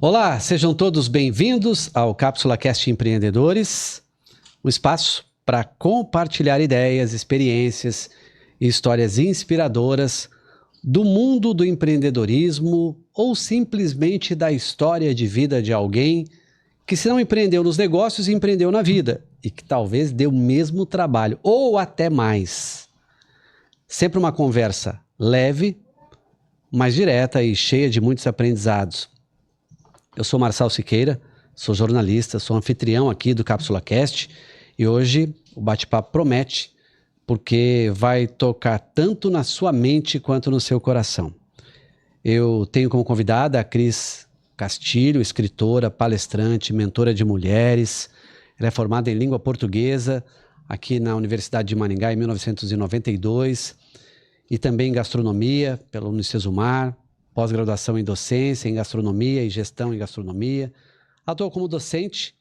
Olá, sejam todos bem-vindos ao Cápsula Cast Empreendedores, um espaço para compartilhar ideias, experiências e histórias inspiradoras do mundo do empreendedorismo ou simplesmente da história de vida de alguém que se não empreendeu nos negócios, empreendeu na vida e que talvez deu o mesmo trabalho ou até mais. Sempre uma conversa leve, mas direta e cheia de muitos aprendizados. Eu sou Marçal Siqueira, sou jornalista, sou anfitrião aqui do Cápsula Cast e hoje o bate-papo promete porque vai tocar tanto na sua mente quanto no seu coração. Eu tenho como convidada a Cris Castilho, escritora, palestrante, mentora de mulheres. Ela é formada em língua portuguesa aqui na Universidade de Maringá em 1992 e também em gastronomia pela Unicesumar. Pós-graduação em docência, em gastronomia e gestão em gastronomia. Atuou como docente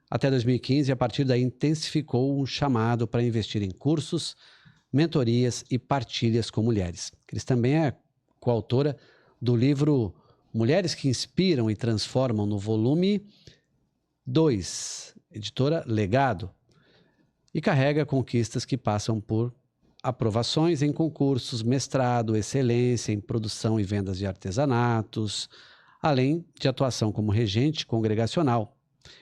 até 2015 e a partir daí intensificou um chamado para investir em cursos, mentorias e partilhas com mulheres. Cris também é coautora do livro Mulheres que Inspiram e Transformam, no volume 2, editora Legado, e carrega conquistas que passam por aprovações em concursos, mestrado, excelência em produção e vendas de artesanatos, além de atuação como regente congregacional.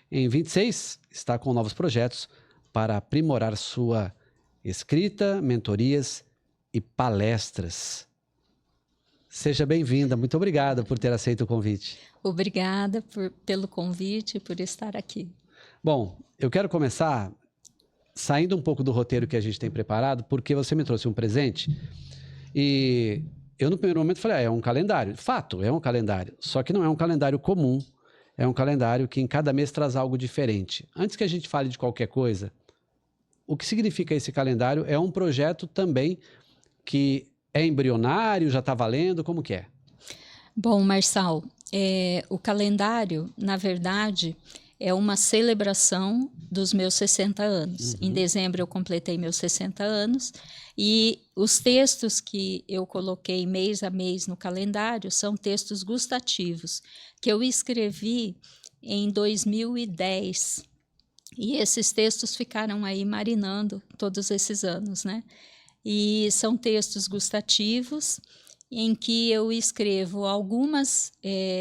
Em 26, está com novos projetos para aprimorar sua escrita, mentorias e palestras. Seja bem-vinda, muito obrigada por ter aceito o convite. Obrigada pelo convite e por estar aqui. Bom, eu quero começar saindo um pouco do roteiro que a gente tem preparado, porque você me trouxe um presente e eu no primeiro momento falei, é um calendário. Fato, é um calendário, só que não é um calendário comum, é um calendário que em cada mês traz algo diferente. Antes que a gente fale de qualquer coisa, o que significa esse calendário? É um projeto também que é embrionário, já está valendo, como que é? Bom, Marçal, o calendário, na verdade, é uma celebração dos meus 60 anos. Em dezembro eu completei meus 60 anos e os textos que eu coloquei mês a mês no calendário são textos gustativos que eu escrevi em 2010. E esses textos ficaram aí marinando todos esses anos, né? E são textos gustativos em que eu escrevo algumas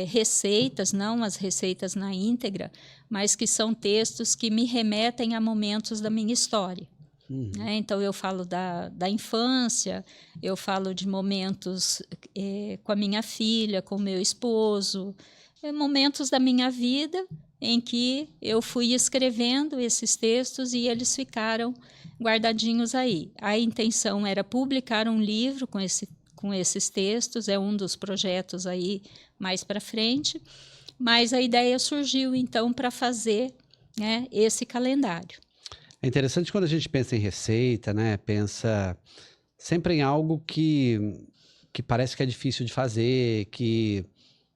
receitas, não as receitas na íntegra, mas que são textos que me remetem a momentos da minha história. Então, eu falo da infância, eu falo de momentos com a minha filha, com o meu esposo, momentos da minha vida em que eu fui escrevendo esses textos e eles ficaram guardadinhos aí. A intenção era publicar um livro com esses textos, é um dos projetos aí mais para frente, mas a ideia surgiu então para fazer, né, esse calendário. É interessante quando a gente pensa em receita, né? Pensa sempre em algo que parece que é difícil de fazer, que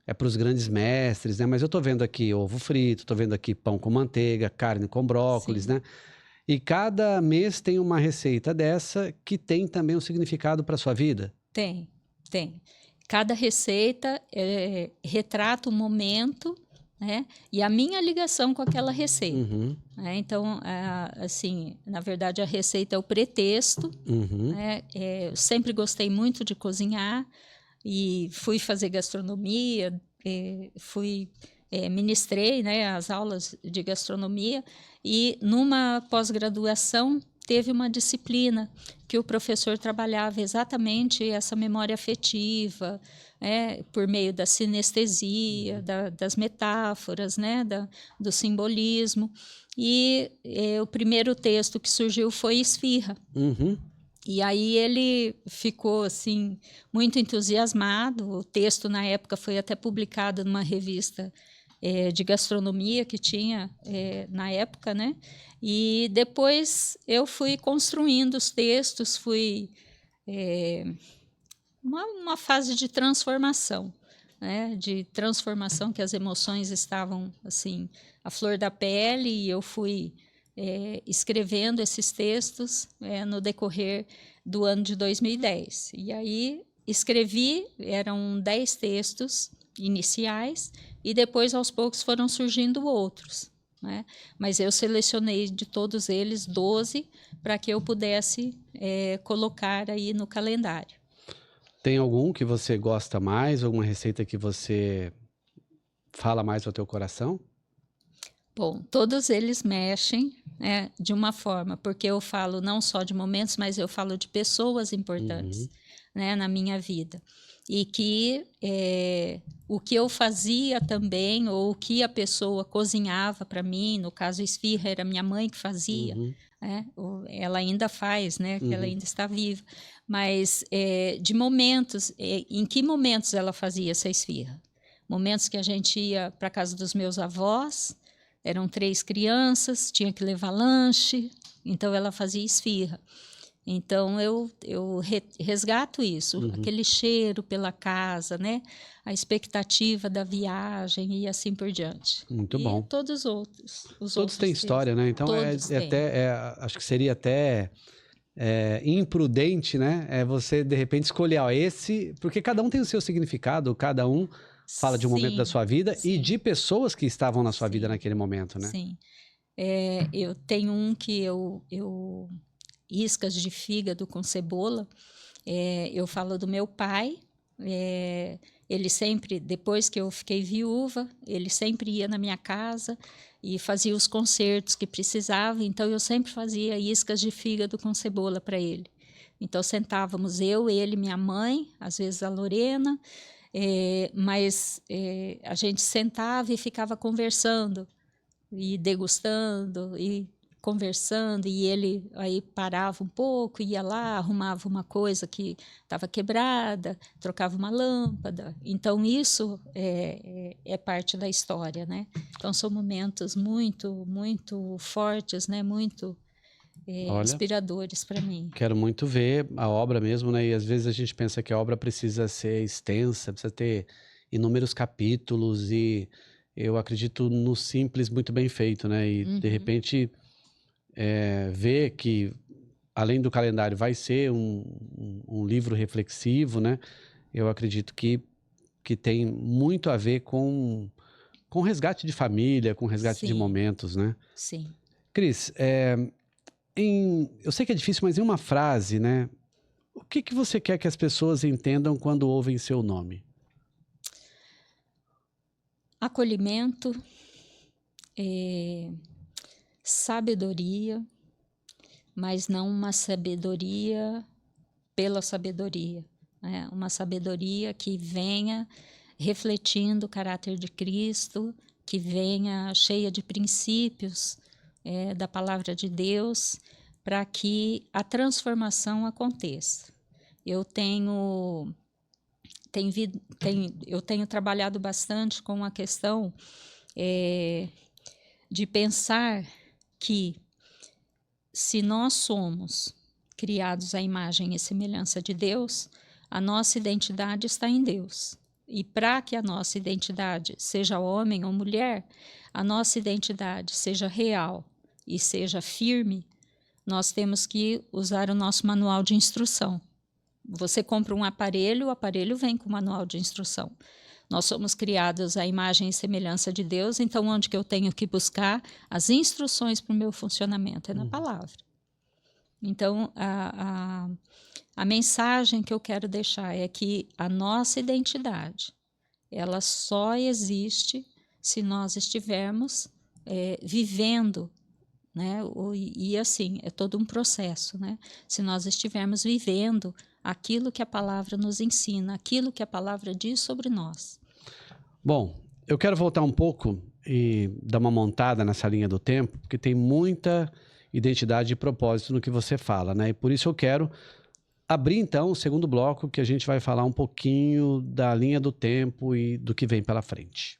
é para os grandes mestres, né? Mas eu estou vendo aqui ovo frito, estou vendo aqui pão com manteiga, carne com brócolis, Sim. né? E cada mês tem uma receita dessa que tem também um significado para a sua vida. Tem. Cada receita retrata um momento, né, e a minha ligação com aquela receita. Então, assim, na verdade, a receita é o pretexto. Né? Eu sempre gostei muito de cozinhar e fui fazer gastronomia, ministrei, né, as aulas de gastronomia e numa pós-graduação teve uma disciplina que o professor trabalhava exatamente essa memória afetiva, por meio da sinestesia, das metáforas, né, do simbolismo. E o primeiro texto que surgiu foi Esfirra. E aí ele ficou assim muito entusiasmado. O texto na época foi até publicado numa revista de gastronomia que tinha na época, né? E depois eu fui construindo os textos, uma fase de transformação, né? De transformação que as emoções estavam assim à flor da pele e eu fui escrevendo esses textos no decorrer do ano de 2010. E aí escrevi, eram 10 textos, iniciais e depois, aos poucos, foram surgindo outros, né? Mas eu selecionei de todos eles 12 para que eu pudesse colocar aí no calendário. Tem algum que você gosta mais? Alguma receita que você fala mais ao teu coração? Bom, todos eles mexem, né, de uma forma, porque eu falo não só de momentos, mas eu falo de pessoas importantes, né, na minha vida. E que o que eu fazia também, ou o que a pessoa cozinhava para mim, no caso esfirra era minha mãe que fazia, né, ela ainda faz, né, que ela ainda está viva, mas de momentos, em que momentos ela fazia essa esfirra? Momentos que a gente ia para a casa dos meus avós, eram 3 crianças, tinha que levar lanche, então ela fazia esfirra. Então eu resgato isso, aquele cheiro pela casa, né? A expectativa da viagem e assim por diante. Muito e bom. Todos os outros. Todos têm história, né? Então Todos têm. acho que seria até imprudente, né? Você de repente escolher, ó, esse, porque cada um tem o seu significado, cada um fala de um momento da sua vida e de pessoas que estavam na sua vida naquele momento, né? Sim. Eu tenho um que iscas de fígado com cebola. Eu falo do meu pai. Ele sempre, depois que eu fiquei viúva, ele sempre ia na minha casa e fazia os concertos que precisava. Então eu sempre fazia iscas de fígado com cebola para ele. Então sentávamos eu, ele, minha mãe, às vezes a Lorena, mas a gente sentava e ficava conversando e degustando e conversando, e ele aí parava um pouco, ia lá, arrumava uma coisa que estava quebrada, trocava uma lâmpada. Então isso é parte da história, né? Então são momentos muito, muito fortes, né? Muito inspiradores para mim. Quero muito ver a obra mesmo, né? E às vezes a gente pensa que a obra precisa ser extensa, precisa ter inúmeros capítulos, e eu acredito no simples muito bem feito, né? E de repente ver que além do calendário vai ser um livro reflexivo, né? Eu acredito que tem muito a ver com resgate de família, com resgate de momentos, né? Sim. Cris, eu sei que é difícil, mas em uma frase, né? O que você quer que as pessoas entendam quando ouvem seu nome? Acolhimento, sabedoria, mas não uma sabedoria pela sabedoria, né? Uma sabedoria que venha refletindo o caráter de Cristo, que venha cheia de princípios da palavra de Deus, para que a transformação aconteça. Eu tenho trabalhado bastante com a questão de pensar que, se nós somos criados à imagem e semelhança de Deus, a nossa identidade está em Deus. E para que a nossa identidade seja homem ou mulher, a nossa identidade seja real e seja firme, nós temos que usar o nosso manual de instrução. Você compra um aparelho, o aparelho vem com o manual de instrução. Nós somos criados à imagem e semelhança de Deus, então onde que eu tenho que buscar as instruções para o meu funcionamento? É na palavra. Então, a mensagem que eu quero deixar é que a nossa identidade, ela só existe se nós estivermos vivendo, né? E assim, é todo um processo, né? Se nós estivermos vivendo aquilo que a palavra nos ensina, aquilo que a palavra diz sobre nós. Bom, eu quero voltar um pouco e dar uma montada nessa linha do tempo, porque tem muita identidade e propósito no que você fala, né? E por isso eu quero abrir então o segundo bloco, que a gente vai falar um pouquinho da linha do tempo e do que vem pela frente.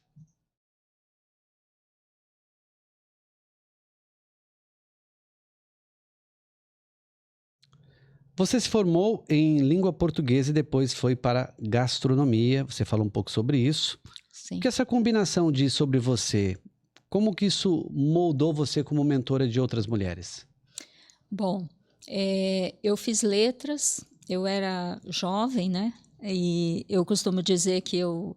Você se formou em língua portuguesa e depois foi para gastronomia. Você falou um pouco sobre isso. Sim. O que essa combinação diz sobre você? Como que isso moldou você como mentora de outras mulheres? Bom, eu fiz letras, eu era jovem, né? E eu costumo dizer que eu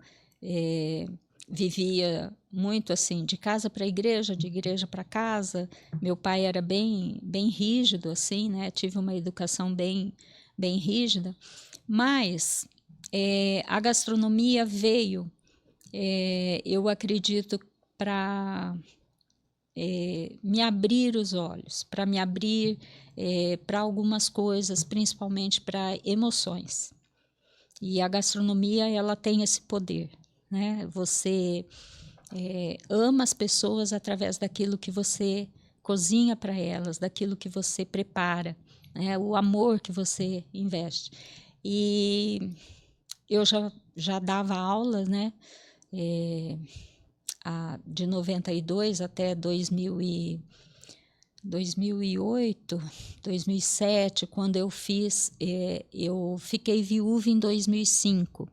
vivia muito assim, de casa para igreja, de igreja para casa. Meu pai era bem rígido, assim, né? Tive uma educação bem rígida, mas a gastronomia veio, eu acredito, para me abrir os olhos, para me abrir para algumas coisas, principalmente para emoções. E a gastronomia, ela tem esse poder, né? Você ama as pessoas através daquilo que você cozinha para elas, daquilo que você prepara, né? O amor que você investe. E eu já dava aula, né? De 92 até 2008, 2007, quando eu fiquei viúva em 2005.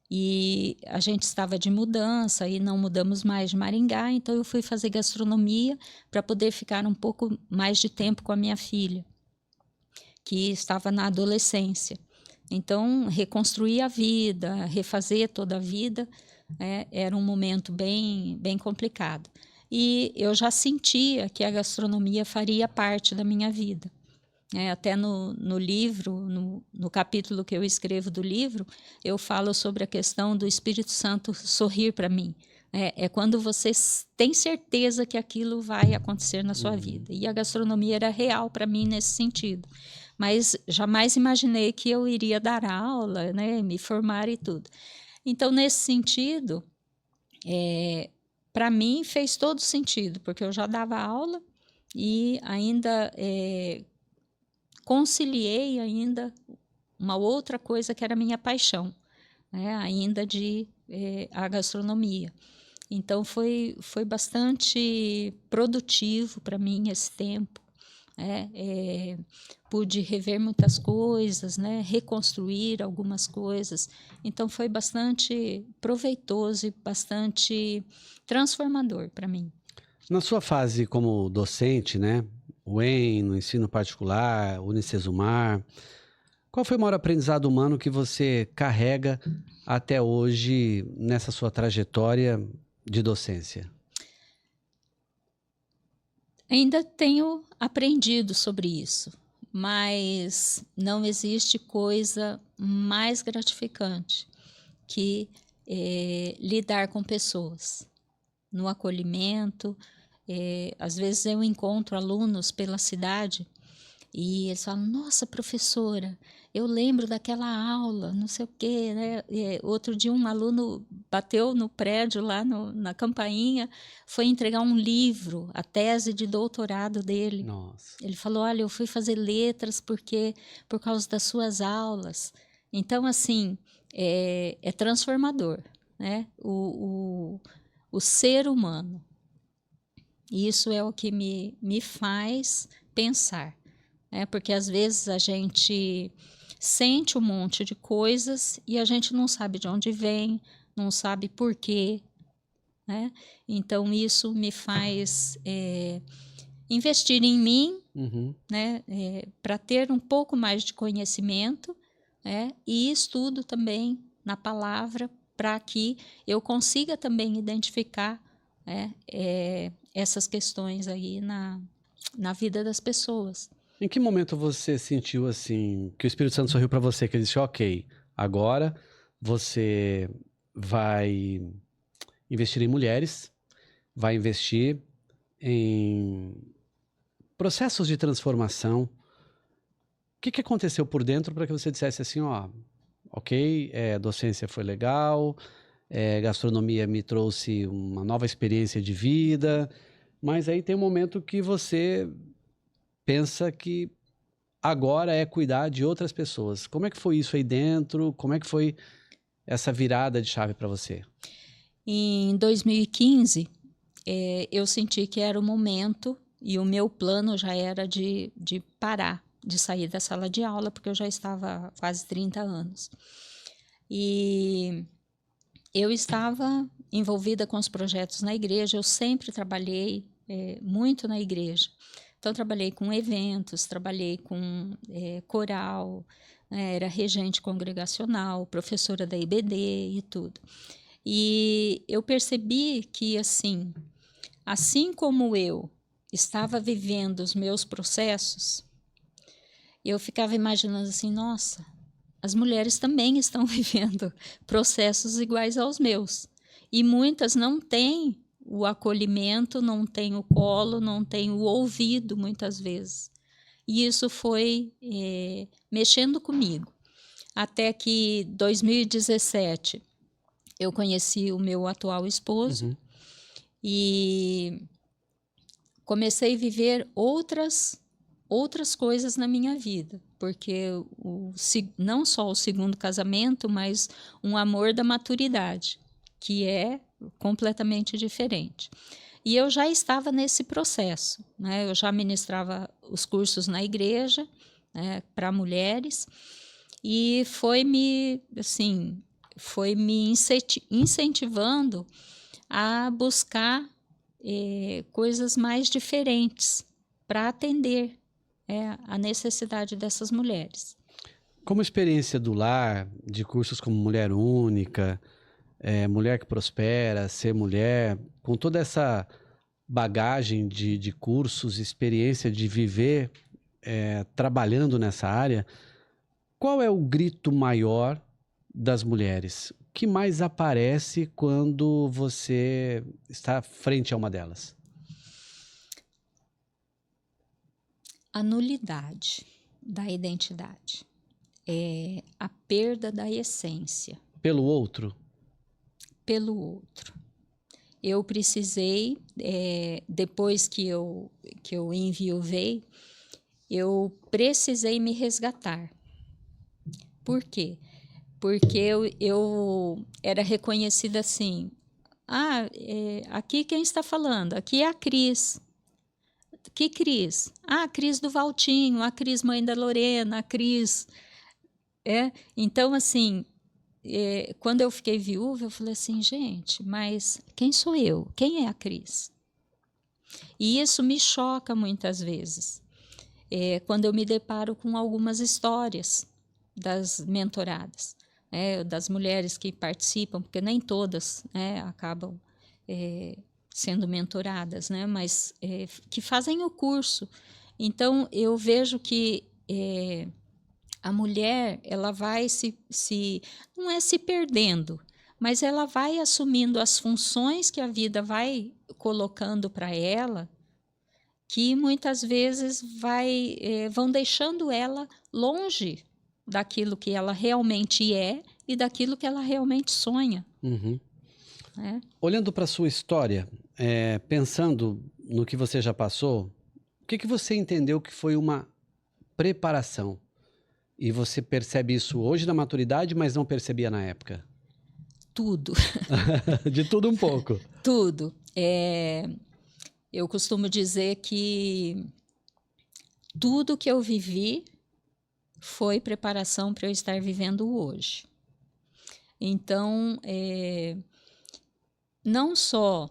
E a gente estava de mudança e não mudamos mais de Maringá, então eu fui fazer gastronomia para poder ficar um pouco mais de tempo com a minha filha, que estava na adolescência. Então, reconstruir a vida, refazer toda a vida, era um momento bem complicado. E eu já sentia que a gastronomia faria parte da minha vida. Até no livro, no capítulo que eu escrevo do livro, eu falo sobre a questão do Espírito Santo sorrir para mim. É quando você tem certeza que aquilo vai acontecer na sua vida. E a gastronomia era real para mim nesse sentido. Mas jamais imaginei que eu iria dar aula, né, me formar e tudo. Então, nesse sentido, para mim fez todo sentido, porque eu já dava aula e ainda conciliei ainda uma outra coisa que era a minha paixão, né, ainda a gastronomia. Então, foi bastante produtivo para mim esse tempo. Pude rever muitas coisas, né, reconstruir algumas coisas. Então, foi bastante proveitoso e bastante transformador para mim. Na sua fase como docente, né? UEM, no ensino particular, Unicesumar, qual foi o maior aprendizado humano que você carrega até hoje nessa sua trajetória de docência? Ainda tenho aprendido sobre isso, mas não existe coisa mais gratificante que lidar com pessoas, no acolhimento. Às vezes eu encontro alunos pela cidade e eles falam: nossa, professora, eu lembro daquela aula, não sei o quê, né? Outro dia um aluno bateu no prédio lá na campainha, foi entregar um livro, a tese de doutorado dele. Nossa. Ele falou: olha, eu fui fazer letras por causa das suas aulas. Então, assim, é transformador, né? O ser humano. Isso é o que me faz pensar. Porque às vezes a gente sente um monte de coisas e a gente não sabe de onde vem, não sabe por quê, né? Então isso me faz investir em mim, né? Para ter um pouco mais de conhecimento, e estudo também na palavra para que eu consiga também identificar essas questões aí na vida das pessoas. Em que momento você sentiu assim que o Espírito Santo sorriu para você, que ele disse: ok, agora você vai investir em mulheres, vai investir em processos de transformação? O que aconteceu por dentro para que você dissesse assim: ó, ok, docência foi legal, gastronomia me trouxe uma nova experiência de vida, mas aí tem um momento que você pensa que agora é cuidar de outras pessoas. Como é que foi isso aí dentro? Como é que foi essa virada de chave para você? Em 2015, eu senti que era o momento e o meu plano já era de parar, de sair da sala de aula, porque eu já estava há quase 30 anos. E eu estava envolvida com os projetos na igreja, eu sempre trabalhei muito na igreja. Então, trabalhei com eventos, trabalhei com coral, era regente congregacional, professora da IBD e tudo. E eu percebi que, assim como eu estava vivendo os meus processos, eu ficava imaginando assim, nossa, as mulheres também estão vivendo processos iguais aos meus. E muitas não têm o acolhimento, não têm o colo, não têm o ouvido, muitas vezes. E isso foi mexendo comigo. Até que, em 2017, eu conheci o meu atual esposo e comecei a viver outras coisas na minha vida, porque não só o segundo casamento, mas um amor da maturidade, que é completamente diferente. E eu já estava nesse processo, né? Eu já ministrava os cursos na igreja, né, para mulheres, e foi me incentivando a buscar coisas mais diferentes para atender a necessidade dessas mulheres. Como experiência do lar, de cursos como Mulher Única, Mulher que Prospera, Ser Mulher, com toda essa bagagem de cursos, experiência de viver trabalhando nessa área, qual é o grito maior das mulheres? O que mais aparece quando você está frente a uma delas? A nulidade da identidade, a perda da essência. Pelo outro? Pelo outro. Eu precisei, depois que eu enviuvei, eu precisei me resgatar. Por quê? Porque eu era reconhecida assim, aqui quem está falando? Aqui é a Cris. Que Cris? A Cris do Valtinho, a Cris mãe da Lorena, a Cris... Então, assim, quando eu fiquei viúva, eu falei assim, gente, mas quem sou eu? Quem é a Cris? E isso me choca muitas vezes, quando eu me deparo com algumas histórias das mentoradas, das mulheres que participam, porque nem todas acabam sendo mentoradas, né? Mas que fazem o curso. Então, eu vejo que a mulher, ela vai não é se perdendo, mas ela vai assumindo as funções que a vida vai colocando para ela, que muitas vezes vão deixando ela longe daquilo que ela realmente é e daquilo que ela realmente sonha. Uhum. Olhando para a sua história, pensando no que você já passou, o que você entendeu que foi uma preparação? E você percebe isso hoje na maturidade, mas não percebia na época? Tudo. De tudo um pouco. Tudo. Eu costumo dizer que tudo que eu vivi foi preparação para eu estar vivendo hoje. Então, não só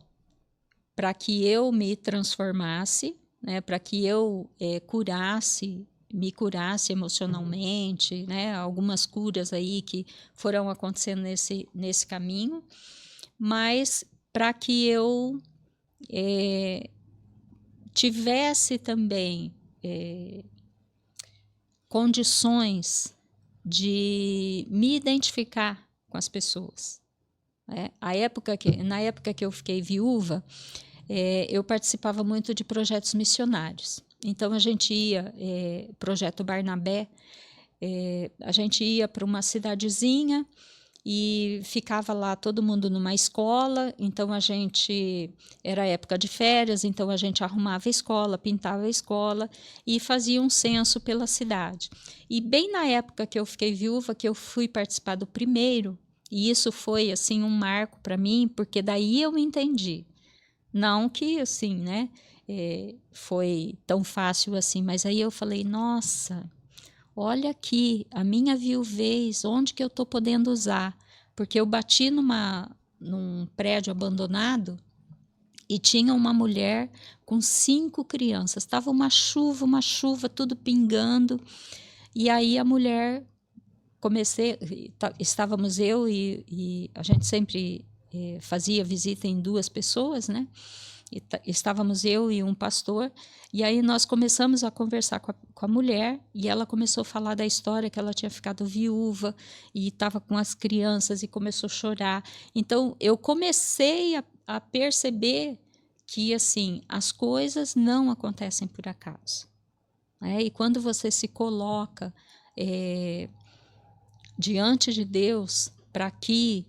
para que eu me transformasse, né, para que eu me curasse emocionalmente, né, algumas curas aí que foram acontecendo nesse caminho, mas para que eu tivesse também condições de me identificar com as pessoas. Na época que eu fiquei viúva, eu participava muito de projetos missionários. Então, a gente ia, projeto Barnabé, a gente ia para uma cidadezinha e ficava lá todo mundo numa escola. Então, era época de férias, então a gente arrumava a escola, pintava a escola e fazia um censo pela cidade. E bem na época que eu fiquei viúva, que eu fui participar do primeiro, e isso foi assim um marco para mim, porque daí eu entendi. Não que assim, né, foi tão fácil assim, mas aí eu falei, nossa, olha aqui, a minha viuvez, onde que eu estou podendo usar? Porque eu bati num prédio abandonado e tinha uma mulher com 5 crianças. Estava uma chuva, tudo pingando. E aí a mulher, estávamos eu e a gente sempre fazia visita em 2 pessoas, né? E estávamos eu e um pastor, e aí nós começamos a conversar com a mulher, e ela começou a falar da história que ela tinha ficado viúva e estava com as crianças e começou a chorar. Então eu comecei a perceber que assim as coisas não acontecem por acaso, né? E quando você se coloca diante de Deus para que,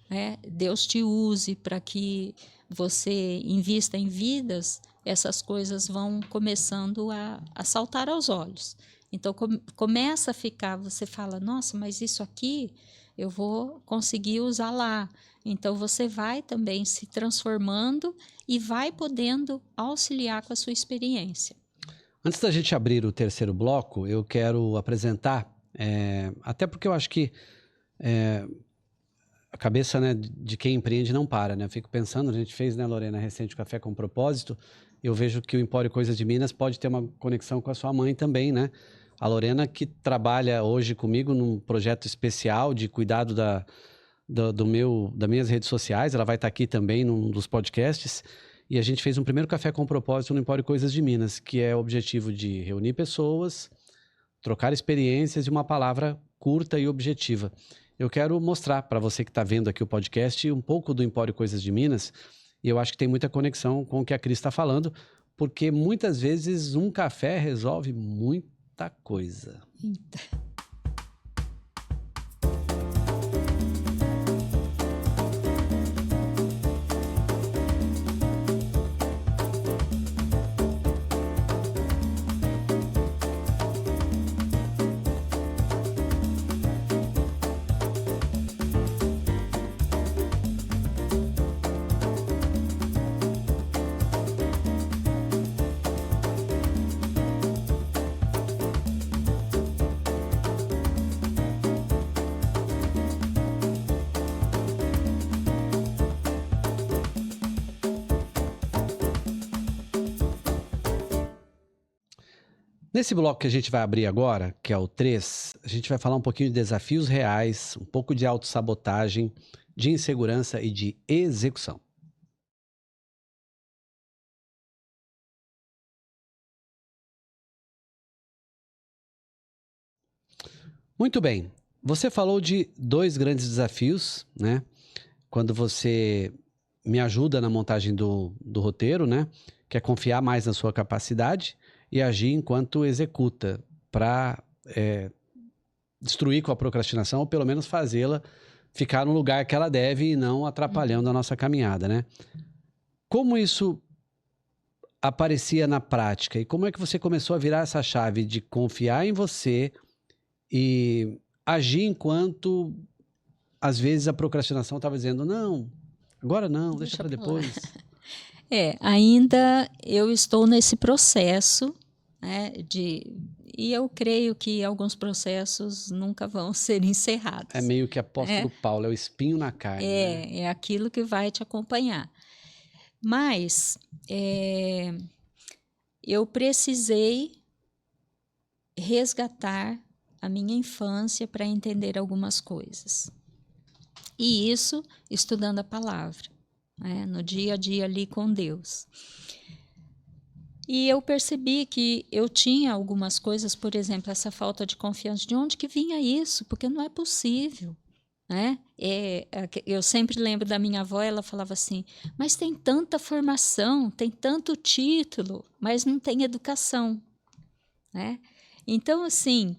né, Deus te use, para que você invista em vidas, essas coisas vão começando a saltar aos olhos. Então começa a ficar, você fala, nossa, mas isso aqui eu vou conseguir usar lá. Então você vai também se transformando e vai podendo auxiliar com a sua experiência. Antes da gente abrir o terceiro bloco, eu quero apresentar, até porque eu acho que a cabeça, né, de quem empreende não para, né? Eu fico pensando, a gente fez, né, Lorena, recente o Café com Propósito, eu vejo que o Empório Coisas de Minas pode ter uma conexão com a sua mãe também, né? A Lorena que trabalha hoje comigo num projeto especial de cuidado das minhas redes sociais, ela vai estar aqui também num dos podcasts, e a gente fez um primeiro Café com Propósito no Empório Coisas de Minas, que é o objetivo de reunir pessoas, trocar experiências e uma palavra curta e objetiva. Eu quero mostrar para você que está vendo aqui o podcast um pouco do Empório Coisas de Minas, e eu acho que tem muita conexão com o que a Cris está falando, porque muitas vezes um café resolve muita coisa. Eita. Nesse bloco que a gente vai abrir agora, que é o 3, a gente vai falar um pouquinho de desafios reais, um pouco de autossabotagem, de insegurança e de execução. Muito bem. Você falou de 2 grandes desafios, né? Quando você me ajuda na montagem do roteiro, né? Que é confiar mais na sua capacidade e agir enquanto executa para destruir com a procrastinação ou pelo menos fazê-la ficar no lugar que ela deve e não atrapalhando a nossa caminhada, né? Como isso aparecia na prática e como é que você começou a virar essa chave de confiar em você e agir enquanto às vezes a procrastinação estava dizendo não, agora não, deixa para depois. Ainda eu estou nesse processo, né, e eu creio que alguns processos nunca vão ser encerrados. É meio que apóstolo Paulo, é o espinho na carne. Né? É aquilo que vai te acompanhar. Mas eu precisei resgatar a minha infância para entender algumas coisas. E isso estudando a palavra, né, no dia a dia ali com Deus. E eu percebi que eu tinha algumas coisas, por exemplo, essa falta de confiança. De onde que vinha isso? Porque não é possível, né? Eu sempre lembro da minha avó, ela falava assim, mas tem tanta formação, tem tanto título, mas não tem educação, né? Então, assim,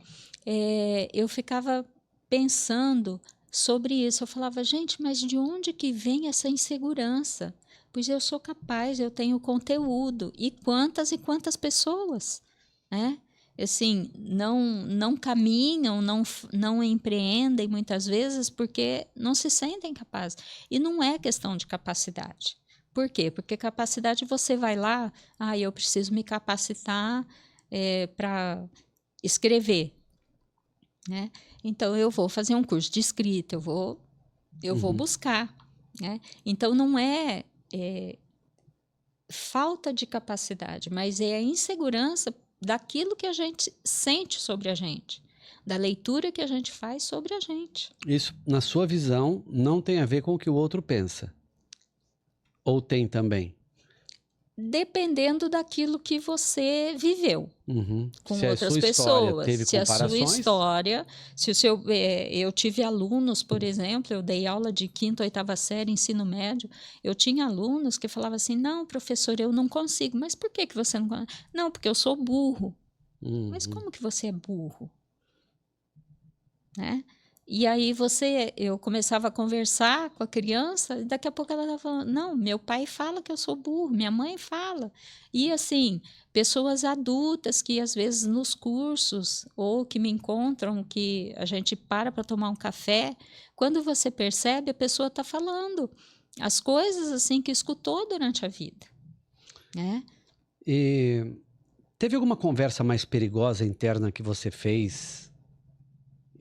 eu ficava pensando sobre isso. Eu falava, gente, mas de onde que vem essa insegurança? Pois eu sou capaz, eu tenho conteúdo. E quantas pessoas, né? Assim, não caminham, não empreendem muitas vezes porque não se sentem capazes. E não é questão de capacidade. Por quê? Porque capacidade você vai lá, eu preciso me capacitar para escrever, né? Então eu vou fazer um curso de escrita, eu vou buscar, né? Então não é falta de capacidade, mas é a insegurança daquilo que a gente sente sobre a gente. da leitura que a gente faz sobre a gente. Isso, na sua visão, não tem a ver com o que o outro pensa. Ou tem também? Dependendo daquilo que você viveu com Se a outras sua história pessoas. teve Se a sua comparações, história, se o seu, eu tive alunos, por exemplo, eu dei aula de 5ª, 8ª série, ensino médio, eu tinha alunos que falavam assim, não, professor, eu não consigo. Mas por que você não consegue? Não, porque eu sou burro. Mas como que você é burro? Né? E aí eu começava a conversar com a criança e daqui a pouco ela estava falando, não, meu pai fala que eu sou burro, minha mãe fala. E assim, pessoas adultas que às vezes nos cursos ou que me encontram, que a gente para tomar um café, quando você percebe, a pessoa está falando as coisas assim que escutou durante a vida. Né? E teve alguma conversa mais perigosa interna que você fez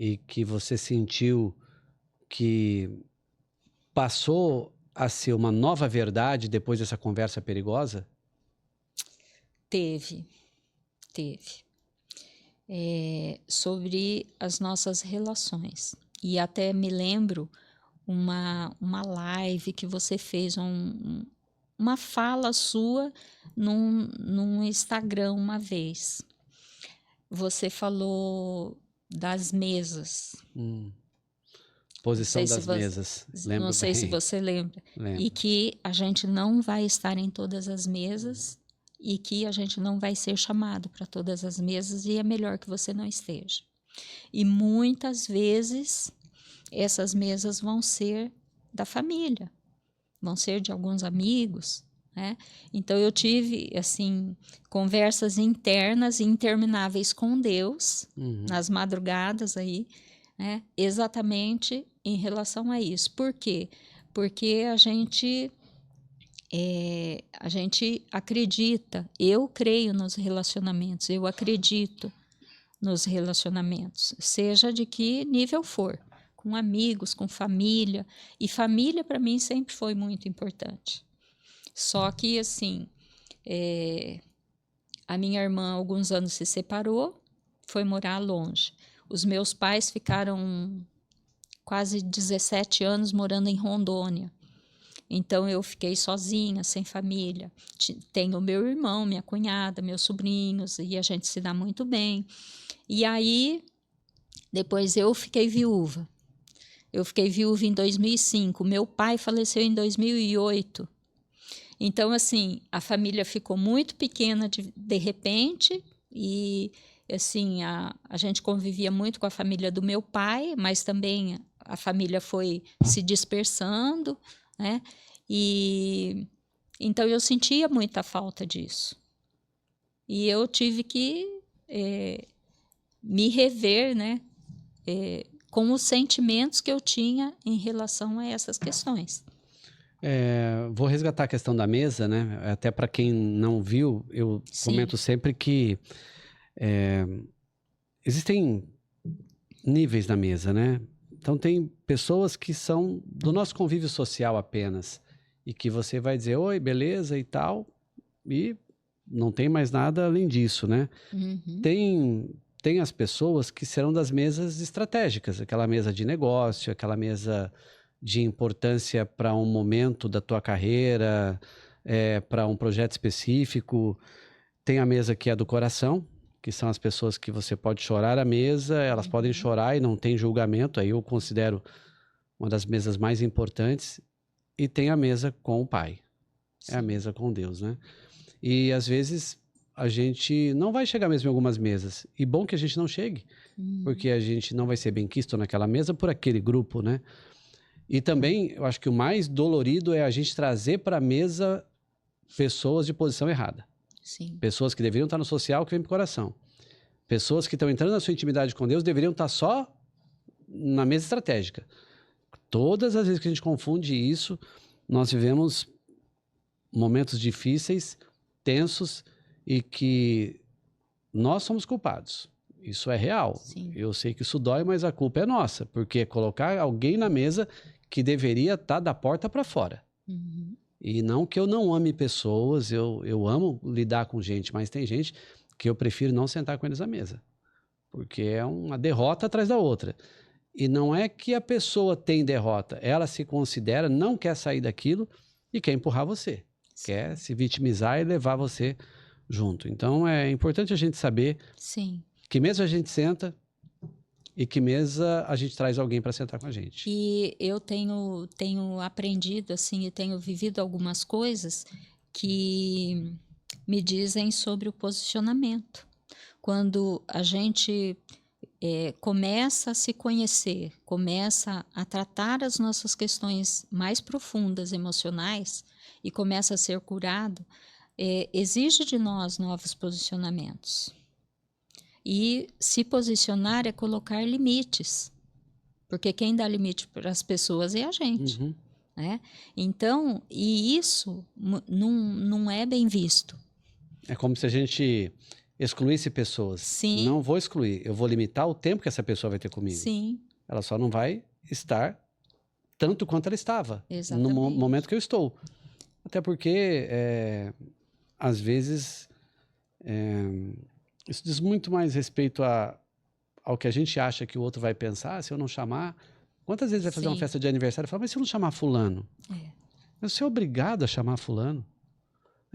e que você sentiu que passou a ser uma nova verdade depois dessa conversa perigosa? Teve. Sobre as nossas relações. E até me lembro uma live que você fez, uma fala sua num Instagram uma vez. Você falou das mesas. Posição das mesas. Lembro não sei bem. se você lembra. Lembro. E que a gente não vai estar em todas as mesas e que a gente não vai ser chamado para todas as mesas e é melhor que você não esteja. E muitas vezes essas mesas vão ser da família, vão ser de alguns amigos, né? Então eu tive assim conversas internas e intermináveis com Deus nas madrugadas aí, né? Exatamente em relação a isso. Por quê? Porque a gente acredita, eu creio nos relacionamentos, eu acredito nos relacionamentos, seja de que nível for, com amigos, com família, e família para mim sempre foi muito importante. Só que assim, a minha irmã há alguns anos se separou, foi morar longe. Os meus pais ficaram quase 17 anos morando em Rondônia. Então eu fiquei sozinha, sem família. Tenho meu irmão, minha cunhada, meus sobrinhos, e a gente se dá muito bem. E aí, depois eu fiquei viúva. Eu fiquei viúva em 2005. Meu pai faleceu em 2008. Então, assim, a família ficou muito pequena de repente e, assim, a gente convivia muito com a família do meu pai, mas também a família foi se dispersando, né? E então eu sentia muita falta disso. E eu tive que me rever, né? Com os sentimentos que eu tinha em relação a essas questões. Vou resgatar a questão da mesa, né? Até para quem não viu, eu comento sempre que existem níveis na mesa, né? Então tem pessoas que são do nosso convívio social apenas e que você vai dizer, oi, beleza e tal, e não tem mais nada além disso, né? Tem as pessoas que serão das mesas estratégicas, aquela mesa de negócio, aquela mesa de importância para um momento da tua carreira, para um projeto específico. Tem a mesa que é do coração, que são as pessoas que você pode chorar à mesa, elas podem chorar e não tem julgamento, aí eu considero uma das mesas mais importantes. E tem a mesa com o Pai, é a mesa com Deus, né? E às vezes a gente não vai chegar mesmo em algumas mesas, e bom que a gente não chegue, porque a gente não vai ser bem quisto naquela mesa por aquele grupo, né? E também, eu acho que o mais dolorido é a gente trazer para a mesa pessoas de posição errada. Sim. Pessoas que deveriam estar no social, que vêm para o coração. Pessoas que estão entrando na sua intimidade com Deus, deveriam estar só na mesa estratégica. Todas as vezes que a gente confunde isso, nós vivemos momentos difíceis, tensos, e que nós somos culpados. Isso é real. Sim. Eu sei que isso dói, mas a culpa é nossa, porque é colocar alguém na mesa que deveria estar da porta para fora. E não que eu não ame pessoas, eu amo lidar com gente, mas tem gente que eu prefiro não sentar com eles à mesa. porque é uma derrota atrás da outra. E não é que a pessoa tem derrota, ela se considera, não quer sair daquilo e quer empurrar você, quer se vitimizar e levar você junto. Então é importante a gente saber Sim. que mesa a gente senta e que mesa a gente traz alguém para sentar com a gente. E eu tenho aprendido assim e tenho vivido algumas coisas que me dizem sobre o posicionamento. Quando a gente começa a se conhecer, começa a tratar as nossas questões mais profundas, emocionais, e começa a ser curado, exige de nós novos posicionamentos. E se posicionar é colocar limites, porque quem dá limite para as pessoas é a gente. Uhum. Né? Então, e isso não é bem visto. É como se a gente excluísse pessoas. Sim. Não vou excluir, eu vou limitar o tempo que essa pessoa vai ter comigo. Sim. Ela só não vai estar tanto quanto ela estava. Exatamente. No momento que eu estou. Até porque, às vezes, isso diz muito mais respeito ao que a gente acha que o outro vai pensar, se eu não chamar. Quantas vezes vai fazer uma festa de aniversário e fala, mas se eu não chamar fulano? Eu sou obrigado a chamar fulano.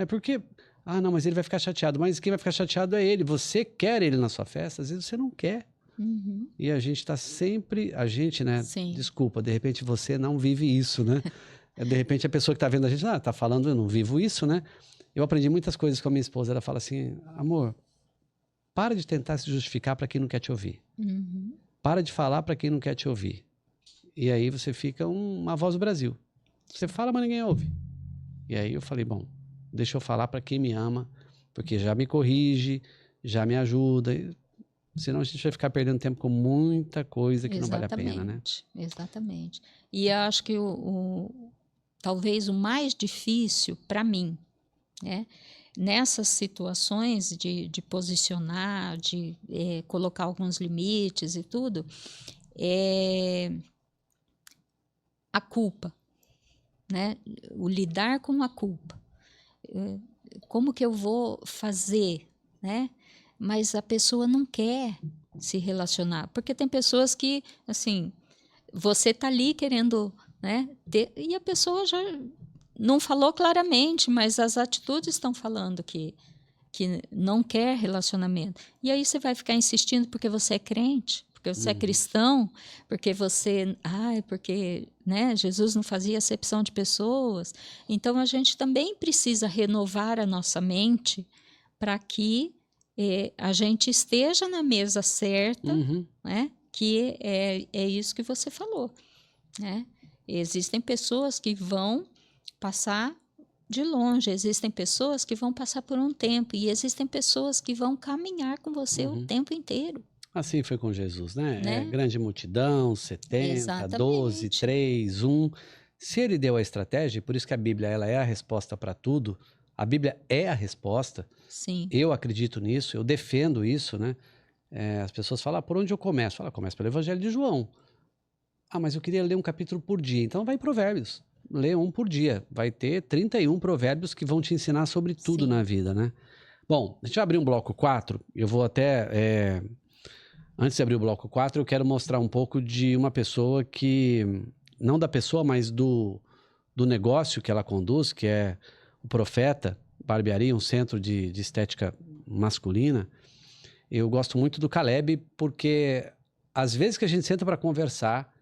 Porque, não, mas ele vai ficar chateado. Mas quem vai ficar chateado é ele. Você quer ele na sua festa, às vezes você não quer. Uhum. E a gente está sempre, né? Sim. Desculpa, de repente você não vive isso, né? De repente a pessoa que está vendo a gente, tá falando, eu não vivo isso, né? Eu aprendi muitas coisas com a minha esposa. Ela fala assim, amor, para de tentar se justificar para quem não quer te ouvir. Uhum. Para de falar para quem não quer te ouvir. E aí você fica uma voz do Brasil. Você fala, mas ninguém ouve. E aí eu falei, bom, deixa eu falar para quem me ama, porque já me corrige, já me ajuda. Senão a gente vai ficar perdendo tempo com muita coisa que não vale a pena, né? Exatamente. E eu acho que talvez o mais difícil para mim, né? Nessas situações de posicionar, de colocar alguns limites e tudo, é a culpa, né? O lidar com a culpa. Como que eu vou fazer, né? Mas a pessoa não quer se relacionar, porque tem pessoas que, assim, você tá ali querendo, né? E a pessoa já não falou claramente, mas as atitudes estão falando que não quer relacionamento. E aí você vai ficar insistindo porque você é crente, porque você é cristão, porque você... porque né, Jesus não fazia acepção de pessoas. Então, a gente também precisa renovar a nossa mente para que a gente esteja na mesa certa, né, que é isso que você falou. Né? Existem pessoas que vão passar de longe, existem pessoas que vão passar por um tempo, e existem pessoas que vão caminhar com você o tempo inteiro. Assim foi com Jesus, né? Grande multidão, 70, exatamente. 12, 3, 1. Se ele deu a estratégia, por isso que a Bíblia ela é a resposta para tudo, a Bíblia é a resposta. Sim. Eu acredito nisso, eu defendo isso, né? As pessoas falam, por onde eu começo? Começa pelo Evangelho de João. Mas eu queria ler um capítulo por dia. Então vai em Provérbios. Lê um por dia. Vai ter 31 provérbios que vão te ensinar sobre tudo na vida, né? Bom, deixa eu abrir um bloco 4. Eu vou até... Antes de abrir o bloco 4, eu quero mostrar um pouco de uma pessoa que... Não da pessoa, mas do negócio que ela conduz, que é o Profeta Barbearia, um centro de estética masculina. Eu gosto muito do Caleb, porque às vezes que a gente senta para conversar,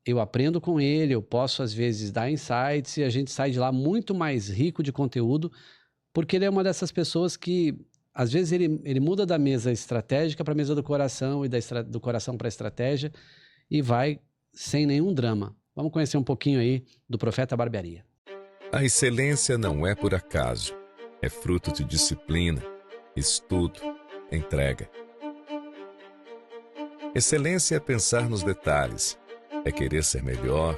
eu aprendo com ele, eu posso às vezes dar insights e a gente sai de lá muito mais rico de conteúdo, porque ele é uma dessas pessoas que às vezes ele muda da mesa estratégica para a mesa do coração e do coração para a estratégia e vai sem nenhum drama. Vamos conhecer um pouquinho aí do Profeta Barbearia. A excelência não é por acaso, é fruto de disciplina, estudo, entrega. Excelência é pensar nos detalhes, é querer ser melhor,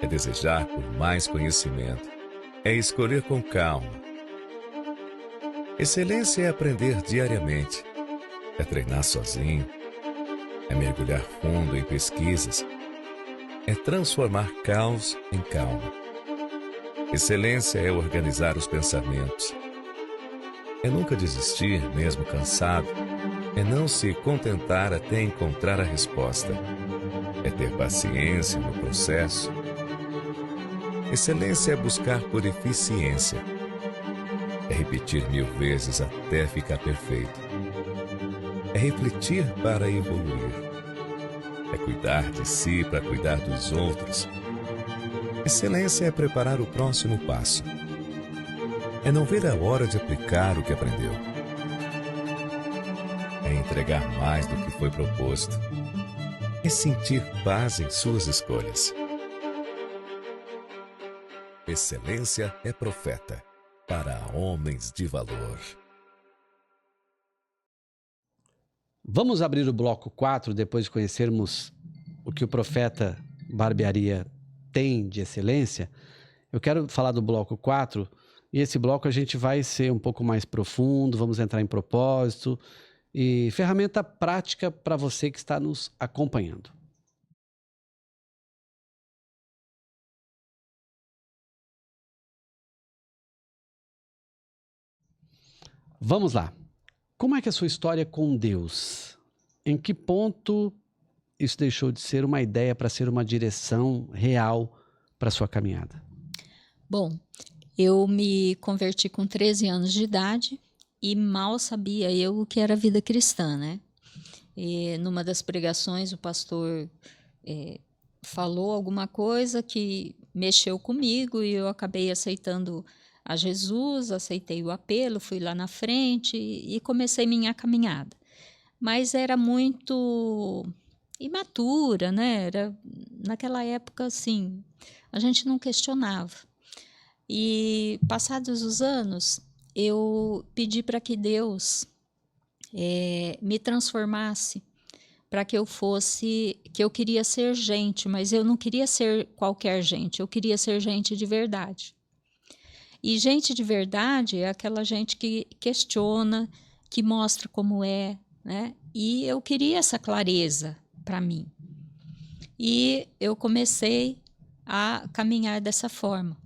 é desejar por mais conhecimento, é escolher com calma. Excelência é aprender diariamente, é treinar sozinho, é mergulhar fundo em pesquisas, é transformar caos em calma. Excelência é organizar os pensamentos, é nunca desistir, mesmo cansado, é não se contentar até encontrar a resposta. É ter paciência no processo. Excelência é buscar por eficiência. É repetir 1000 vezes até ficar perfeito. É refletir para evoluir. É cuidar de si para cuidar dos outros. Excelência é preparar o próximo passo. É não ver a hora de aplicar o que aprendeu. É entregar mais do que foi proposto. É sentir paz em suas escolhas. Excelência é profeta para homens de valor. Vamos abrir o bloco 4 depois de conhecermos o que o profeta Barbearia tem de excelência. Eu quero falar do bloco 4 e esse bloco a gente vai ser um pouco mais profundo, vamos entrar em propósito e ferramenta prática para você que está nos acompanhando. Vamos lá. Como é que é a sua história com Deus? Em que ponto isso deixou de ser uma ideia para ser uma direção real para a sua caminhada? Bom, eu me converti com 13 anos de idade e mal sabia eu o que era a vida cristã, né? E numa das pregações o pastor falou alguma coisa que mexeu comigo e eu acabei aceitando a Jesus, aceitei o apelo, fui lá na frente e comecei minha caminhada. Mas era muito imatura, né? Era, naquela época, assim, a gente não questionava. E passados os anos, eu pedi para que Deus me transformasse, para que eu queria ser gente, mas eu não queria ser qualquer gente, eu queria ser gente de verdade. E gente de verdade é aquela gente que questiona, que mostra como é, né? E eu queria essa clareza para mim. E eu comecei a caminhar dessa forma.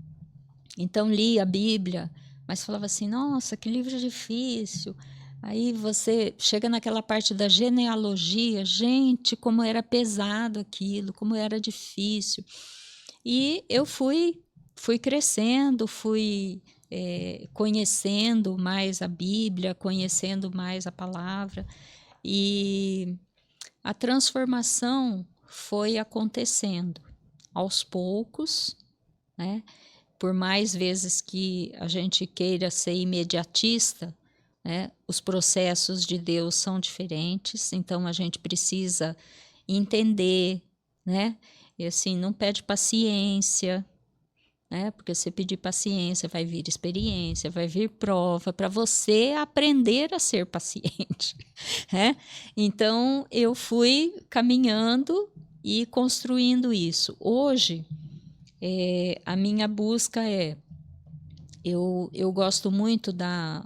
Então li a Bíblia, mas falava assim, nossa, que livro difícil. Aí você chega naquela parte da genealogia, gente, como era pesado aquilo, como era difícil. E eu fui crescendo, fui conhecendo mais a Bíblia, conhecendo mais a palavra. E a transformação foi acontecendo aos poucos, né? Por mais vezes que a gente queira ser imediatista, né? Os processos de Deus são diferentes, então a gente precisa entender, né? E assim, não pede paciência, né? Porque se pedir paciência, vai vir experiência, vai vir prova para você aprender a ser paciente, né? Então, eu fui caminhando e construindo isso. Hoje, a minha busca eu gosto muito da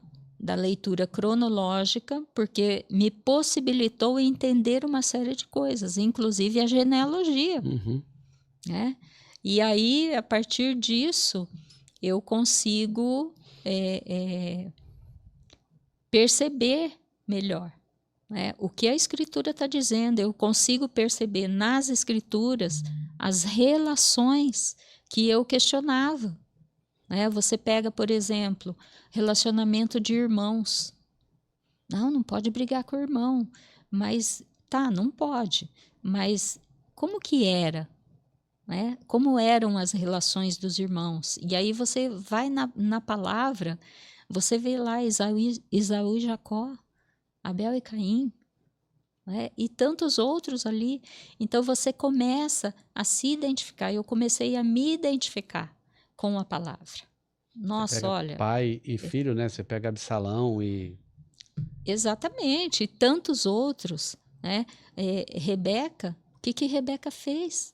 leitura cronológica, porque me possibilitou entender uma série de coisas, inclusive a genealogia, né? E aí, a partir disso, eu consigo perceber melhor, né, o que a Escritura está dizendo. Eu consigo perceber nas Escrituras as relações que eu questionava. Né? Você pega, por exemplo, relacionamento de irmãos. Não pode brigar com o irmão. Mas, não pode. Mas como que era? Né? Como eram as relações dos irmãos? E aí você vai na palavra, você vê lá Esaú e Jacó, Abel e Caim, né? E tantos outros ali. Então você começa a se identificar. Eu comecei a me identificar com a palavra. Nossa, olha... pai e filho, né? Você pega Absalão e... Exatamente, e tantos outros, né? Rebeca, o que Rebeca fez?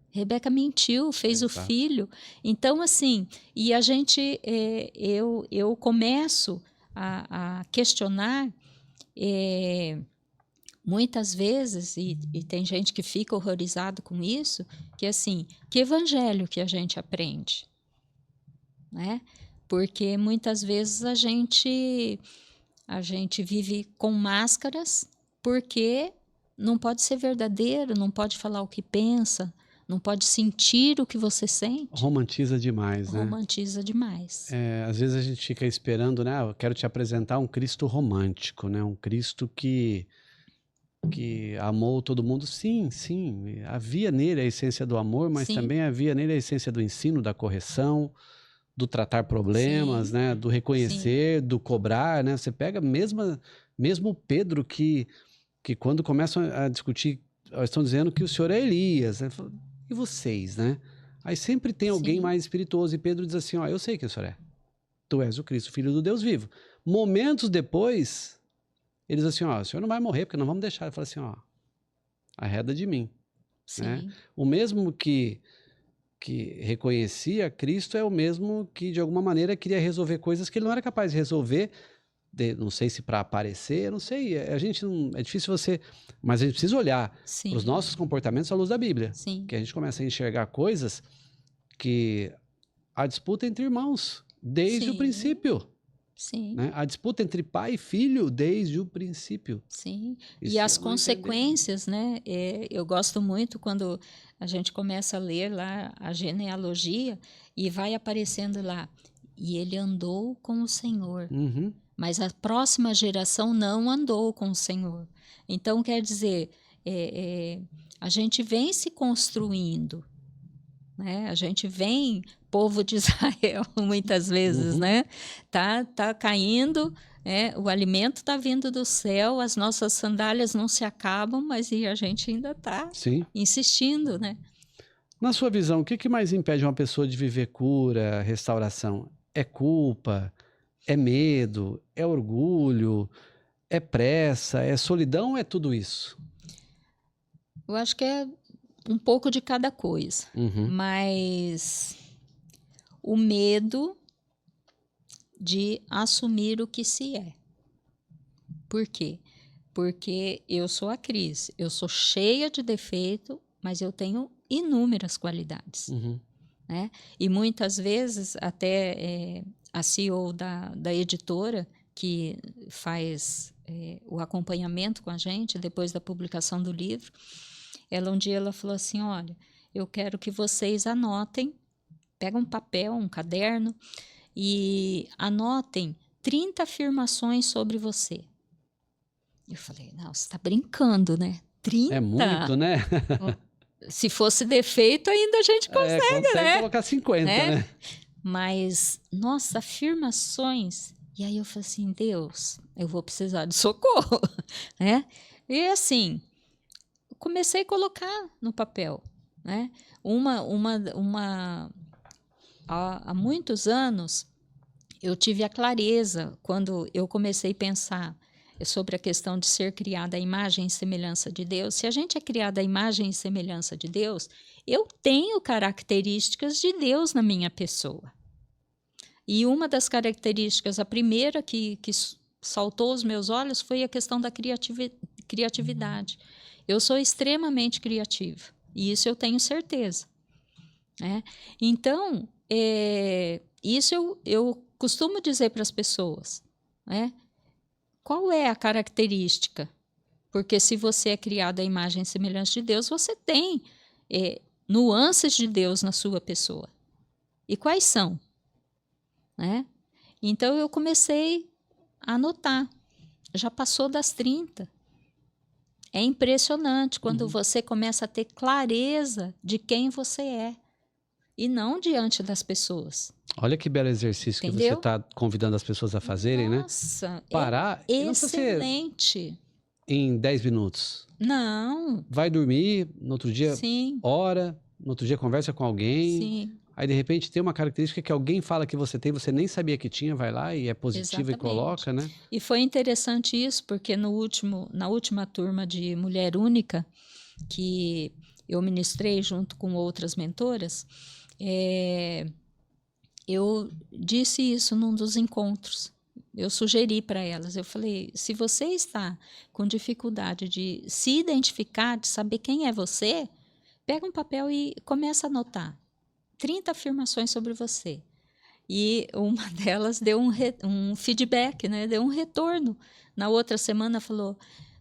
Rebeca mentiu, fez o filho. Então, assim, e a gente, eu começo a questionar muitas vezes, e tem gente que fica horrorizado com isso, que assim, que evangelho que a gente aprende? Né? Porque muitas vezes a gente A gente vive com máscaras porque não pode ser verdadeiro, não pode falar o que pensa, não pode sentir o que você sente. Romantiza demais, né? Romantiza demais. Às vezes a gente fica esperando, né? Eu quero te apresentar um Cristo romântico, né? Um Cristo que amou todo mundo. Sim, sim. Havia nele a essência do amor, mas Sim. também havia nele a essência do ensino, da correção, do tratar problemas, Sim. né? Do reconhecer, do cobrar, né? Você pega mesmo Pedro que quando começam a discutir, estão dizendo que o senhor é Elias, né? Fala, e vocês, né? Aí sempre tem alguém Sim. mais espirituoso e Pedro diz assim, ó, eu sei que o senhor é. Tu és o Cristo, filho do Deus vivo. Momentos depois, ele diz assim, ó, o senhor não vai morrer porque não vamos deixar. Ele fala assim, ó, arreda de mim. Sim. Né? O mesmo que reconhecia Cristo é o mesmo que, de alguma maneira, queria resolver coisas que ele não era capaz de resolver, não sei se para aparecer, não sei, a gente não, é difícil você, mas a gente precisa olhar para os nossos comportamentos à luz da Bíblia, Sim. que a gente começa a enxergar coisas que a disputa entre irmãos, desde o Sim. princípio. Sim. Né? A disputa entre pai e filho desde o princípio. Sim. Isso E as eu não consequências, né? Eu gosto muito quando a gente começa a ler lá a genealogia e vai aparecendo lá. E ele andou com o Senhor. Uhum. Mas a próxima geração não andou com o Senhor. Então, quer dizer, a gente vem se construindo, né? A gente vem, povo de Israel, muitas vezes, né? Tá caindo, o alimento está vindo do céu, as nossas sandálias não se acabam, mas e a gente ainda está insistindo, né? Na sua visão, o que mais impede uma pessoa de viver cura, restauração? É culpa? É medo? É orgulho? É pressa? É solidão? É tudo isso? Eu acho que é um pouco de cada coisa, Uhum. mas o medo de assumir o que se é. Por quê? Porque eu sou a Cris, eu sou cheia de defeito, mas eu tenho inúmeras qualidades. Uhum. Né? E muitas vezes, até a CEO da editora, que faz o acompanhamento com a gente, depois da publicação do livro, um dia ela falou assim, olha, eu quero que vocês anotem, pegam um papel, um caderno, e anotem 30 afirmações sobre você. Eu falei, não, você está brincando, né? 30? É muito, né? Se fosse defeito, ainda a gente consegue, né? Colocar 50, né? Mas, nossa, afirmações. E aí eu falei assim, Deus, eu vou precisar de socorro, né? E assim, comecei a colocar no papel, né? Há muitos anos, eu tive a clareza, quando eu comecei a pensar sobre a questão de ser criada à imagem e semelhança de Deus. Se a gente é criada à imagem e semelhança de Deus, eu tenho características de Deus na minha pessoa. E uma das características, a primeira que saltou aos meus olhos, foi a questão da criatividade. Eu sou extremamente criativa, e isso eu tenho certeza. Né? Então, isso eu costumo dizer para as pessoas, né? Qual é a característica? Porque se você é criado à imagem e semelhança de Deus, você tem nuances de Deus na sua pessoa. E quais são? Né? Então, eu comecei a anotar. Já passou das 30. É impressionante quando você começa a ter clareza de quem você é. E não diante das pessoas. Olha que belo exercício que você está convidando as pessoas a fazerem, Nossa, né? Parar. É excelente. Em 10 minutos. Não. Vai dormir, no outro dia Sim. ora, no outro dia conversa com alguém. Sim. Aí, de repente, tem uma característica que alguém fala que você tem, você nem sabia que tinha, vai lá e é positivo. Exatamente. E coloca, né? E foi interessante isso, porque na última turma de Mulher Única, que eu ministrei junto com outras mentoras, eu disse isso num dos encontros. Eu sugeri para elas, eu falei, se você está com dificuldade de se identificar, de saber quem é você, pega um papel e começa a anotar 30 afirmações sobre você. E uma delas deu um feedback, né? Deu um retorno. Na outra semana falou,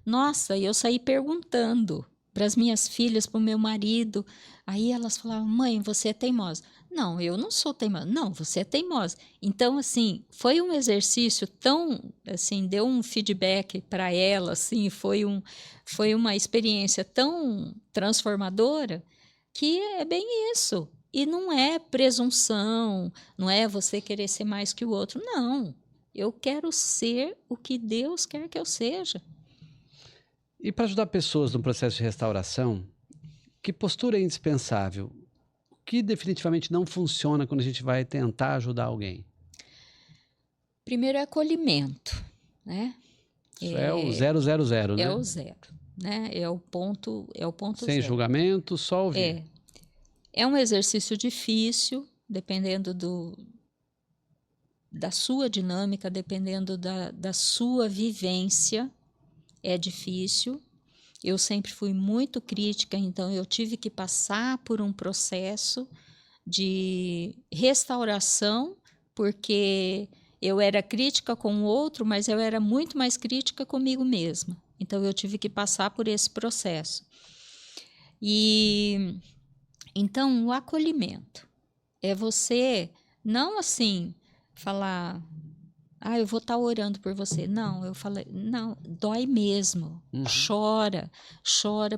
nossa, eu saí perguntando para as minhas filhas, para o meu marido. Aí elas falavam, mãe, você é teimosa. Não, eu não sou teimosa. Não, você é teimosa. Então, assim, foi um exercício tão, assim, deu um feedback para ela, assim, foi uma experiência tão transformadora que é bem isso. E não é presunção, não é você querer ser mais que o outro. Não, eu quero ser o que Deus quer que eu seja. E para ajudar pessoas no processo de restauração, que postura é indispensável? O que definitivamente não funciona quando a gente vai tentar ajudar alguém? Primeiro é acolhimento, né? Isso é o 000, né? É o zero, né? É o ponto Sem zero. julgamento, só ouvir. É um exercício difícil, dependendo da sua dinâmica, dependendo da sua vivência, é difícil. Eu sempre fui muito crítica, então eu tive que passar por um processo de restauração, porque eu era crítica com o outro, mas eu era muito mais crítica comigo mesma. Então eu tive que passar por esse processo. E então o acolhimento é você não assim falar, eu vou estar orando por você. Não, eu falei, não, dói mesmo. Chora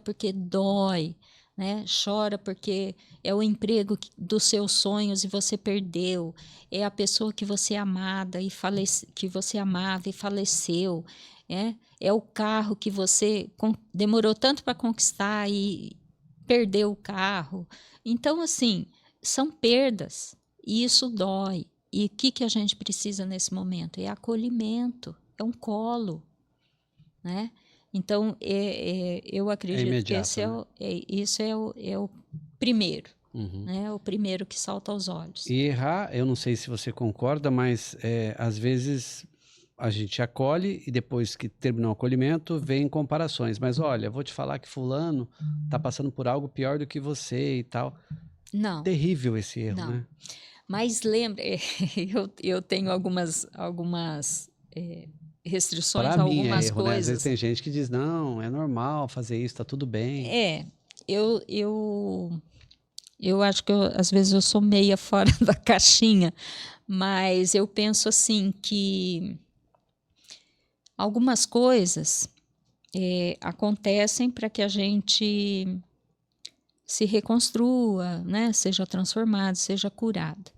porque dói, né? Chora porque é o emprego dos seus sonhos e você perdeu. É a pessoa que você amava e faleceu. É o carro que você demorou tanto para conquistar e perdeu o carro. Então, assim, são perdas e isso dói. E o que a gente precisa nesse momento? É acolhimento, é um colo, né? Então, eu acredito que esse isso é o primeiro, né? O primeiro que salta aos olhos. E errar, eu não sei se você concorda, mas às vezes a gente acolhe e depois que terminou o acolhimento, vem comparações. Mas olha, vou te falar que fulano está passando por algo pior do que você e tal. Não. Terrível esse erro, não. né? Mas lembre, eu tenho algumas restrições a algumas erro, coisas. Né? Às vezes tem gente que diz, não, é normal fazer isso, tá tudo bem. Eu acho que às vezes eu sou meia fora da caixinha, mas eu penso assim que algumas coisas acontecem para que a gente se reconstrua, né? Seja transformado, seja curado.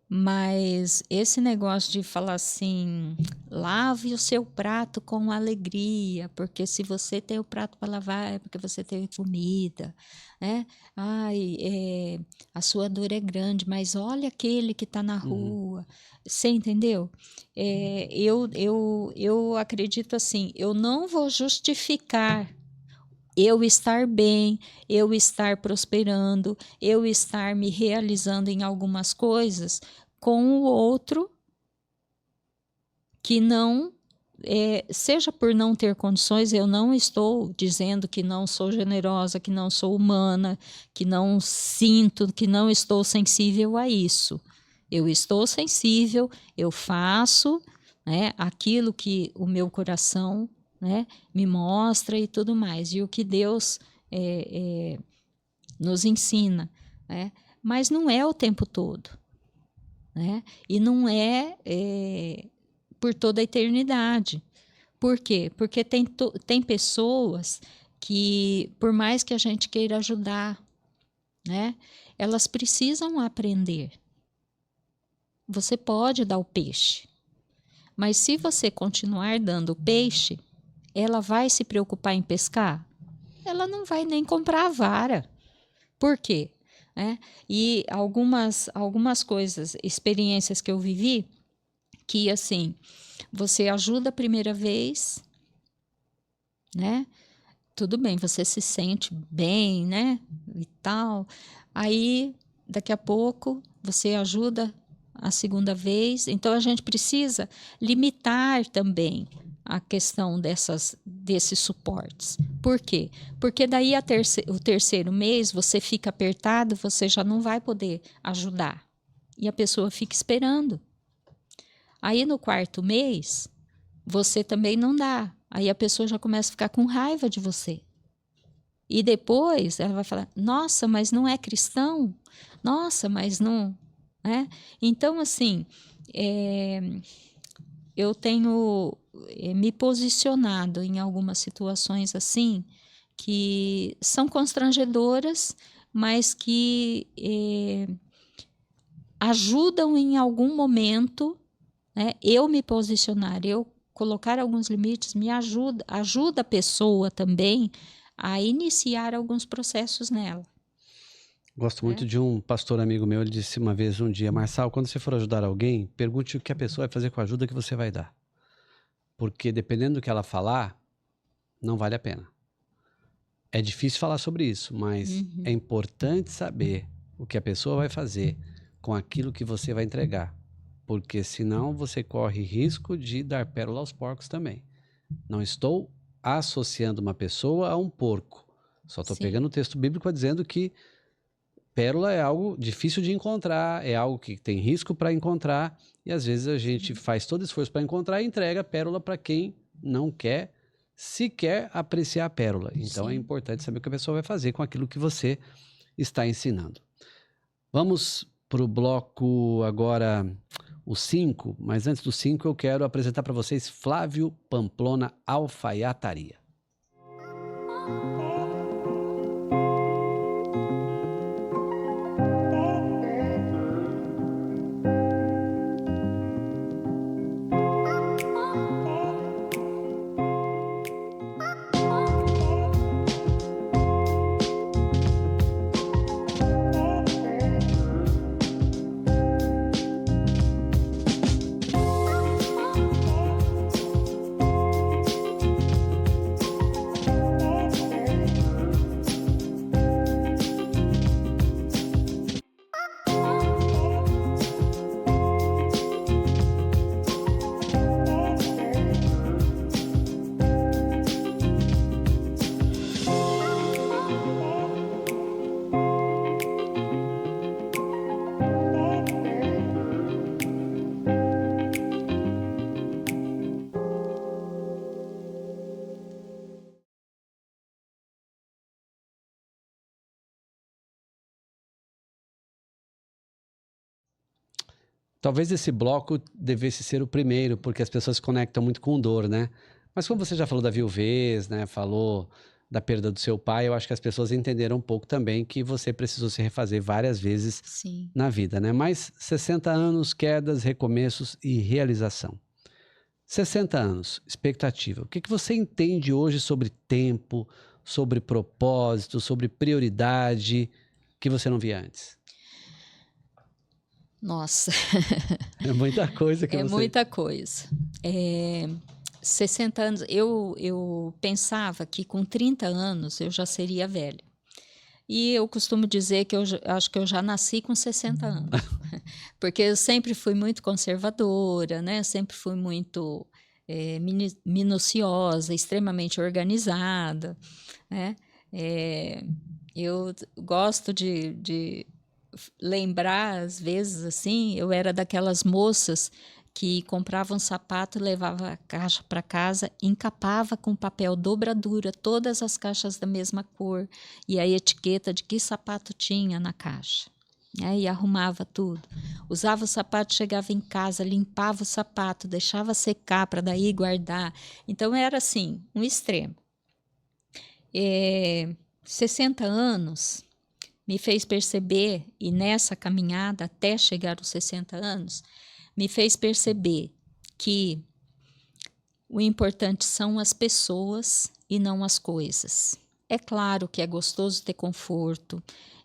Mas esse negócio de falar assim, lave o seu prato com alegria, porque se você tem o prato para lavar é porque você teve comida, né? A sua dor é grande, mas olha aquele que está na rua. Você entendeu? Eu acredito assim, eu não vou justificar eu estar bem, eu estar prosperando, eu estar me realizando em algumas coisas com o outro que não, seja por não ter condições, eu não estou dizendo que não sou generosa, que não sou humana, que não sinto, que não estou sensível a isso. Eu estou sensível, eu faço, né, aquilo que o meu coração, né, me mostra e tudo mais, e o que Deus nos ensina, né? Mas não é o tempo todo, né? E não é por toda a eternidade. Por quê? Porque tem pessoas que, por mais que a gente queira ajudar, né, elas precisam aprender. Você pode dar o peixe, mas se você continuar dando o peixe, ela vai se preocupar em pescar? Ela não vai nem comprar a vara. Por quê? E algumas coisas, experiências que eu vivi, que assim, você ajuda a primeira vez, né? Tudo bem, você se sente bem, né? E tal. Aí, daqui a pouco, você ajuda a segunda vez. Então, a gente precisa limitar também a questão desses suportes. Por quê? Porque daí o terceiro mês você fica apertado, você já não vai poder ajudar, e a pessoa fica esperando. Aí no 4º mês, você também não dá. Aí a pessoa já começa a ficar com raiva de você. E depois ela vai falar, nossa, mas não é cristão? Nossa, mas não... Né? Então, assim, eu tenho me posicionado em algumas situações assim, que são constrangedoras, mas que ajudam em algum momento, né, eu me posicionar, eu colocar alguns limites, me ajuda a pessoa também a iniciar alguns processos nela. Gosto muito de um pastor amigo meu, ele disse uma vez, um dia, Marçal, quando você for ajudar alguém, pergunte o que a pessoa vai fazer com a ajuda que você vai dar. Porque dependendo do que ela falar, não vale a pena. É difícil falar sobre isso, mas é importante saber o que a pessoa vai fazer com aquilo que você vai entregar. Porque senão você corre risco de dar pérola aos porcos também. Não estou associando uma pessoa a um porco. Só estou pegando o texto bíblico dizendo que pérola é algo difícil de encontrar, é algo que tem risco para encontrar, e às vezes a gente faz todo esforço para encontrar e entrega a pérola para quem não quer sequer apreciar a pérola. Então é importante saber o que a pessoa vai fazer com aquilo que você está ensinando. Vamos para o bloco agora, o 5, mas antes do 5 eu quero apresentar para vocês Flávio Pamplona Alfaiataria. Talvez esse bloco devesse ser o primeiro, porque as pessoas se conectam muito com dor, né? Mas como você já falou da viuvez, né? Falou da perda do seu pai, eu acho que as pessoas entenderam um pouco também que você precisou se refazer várias vezes na vida, né? Mas 60 anos, quedas, recomeços e realização. 60 anos, expectativa. O que você entende hoje sobre tempo, sobre propósito, sobre prioridade que você não via antes? Nossa. É muita coisa que você... É muita coisa. 60 anos, eu pensava que com 30 anos eu já seria velha. E eu costumo dizer que eu acho que eu já nasci com 60 anos. Porque eu sempre fui muito conservadora, né? Sempre fui muito minuciosa, extremamente organizada, né? Eu gosto de lembrar, às vezes, assim, eu era daquelas moças que comprava um sapato, levava a caixa para casa, encapava com papel dobradura todas as caixas da mesma cor e a etiqueta de que sapato tinha na caixa. E arrumava tudo. Usava o sapato, chegava em casa, limpava o sapato, deixava secar para daí guardar. Então era assim, um extremo. 60 anos me fez perceber, e nessa caminhada até chegar aos 60 anos, me fez perceber que o importante são as pessoas e não as coisas. É claro que é gostoso ter conforto,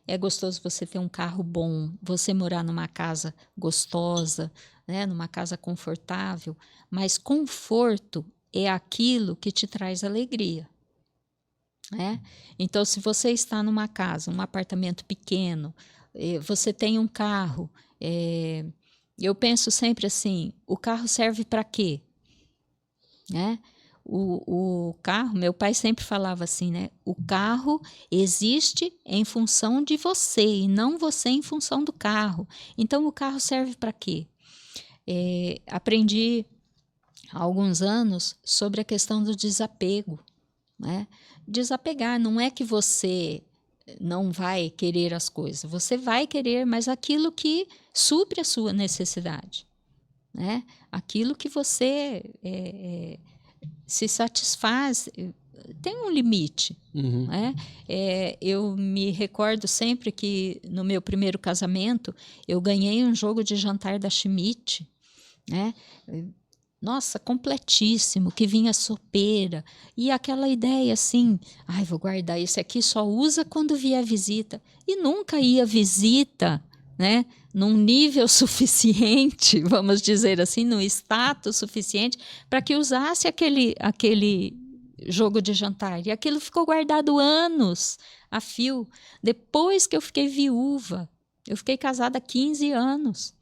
é gostoso você ter um carro bom, você morar numa casa gostosa, né, numa casa confortável, mas conforto é aquilo que te traz alegria. Então, se você está numa casa, um apartamento pequeno, você tem um carro, eu penso sempre assim, o carro serve para quê? O carro, meu pai sempre falava assim, né? O carro existe em função de você e não você em função do carro. Então, o carro serve para quê? Aprendi há alguns anos sobre a questão do desapego, né? Desapegar não é que você não vai querer as coisas, você vai querer, mas aquilo que supre a sua necessidade, né? Aquilo que você se satisfaz, tem um limite, né? Eu me recordo sempre que no meu primeiro casamento eu ganhei um jogo de jantar da Schmidt, né? Nossa, completíssimo, que vinha sopeira. E aquela ideia assim, vou guardar esse aqui, só usa quando vier visita. E nunca ia visita, né? Num nível suficiente, vamos dizer assim, num status suficiente, para que usasse aquele jogo de jantar. E aquilo ficou guardado anos a fio. Depois que eu fiquei viúva, eu fiquei casada há 15 anos.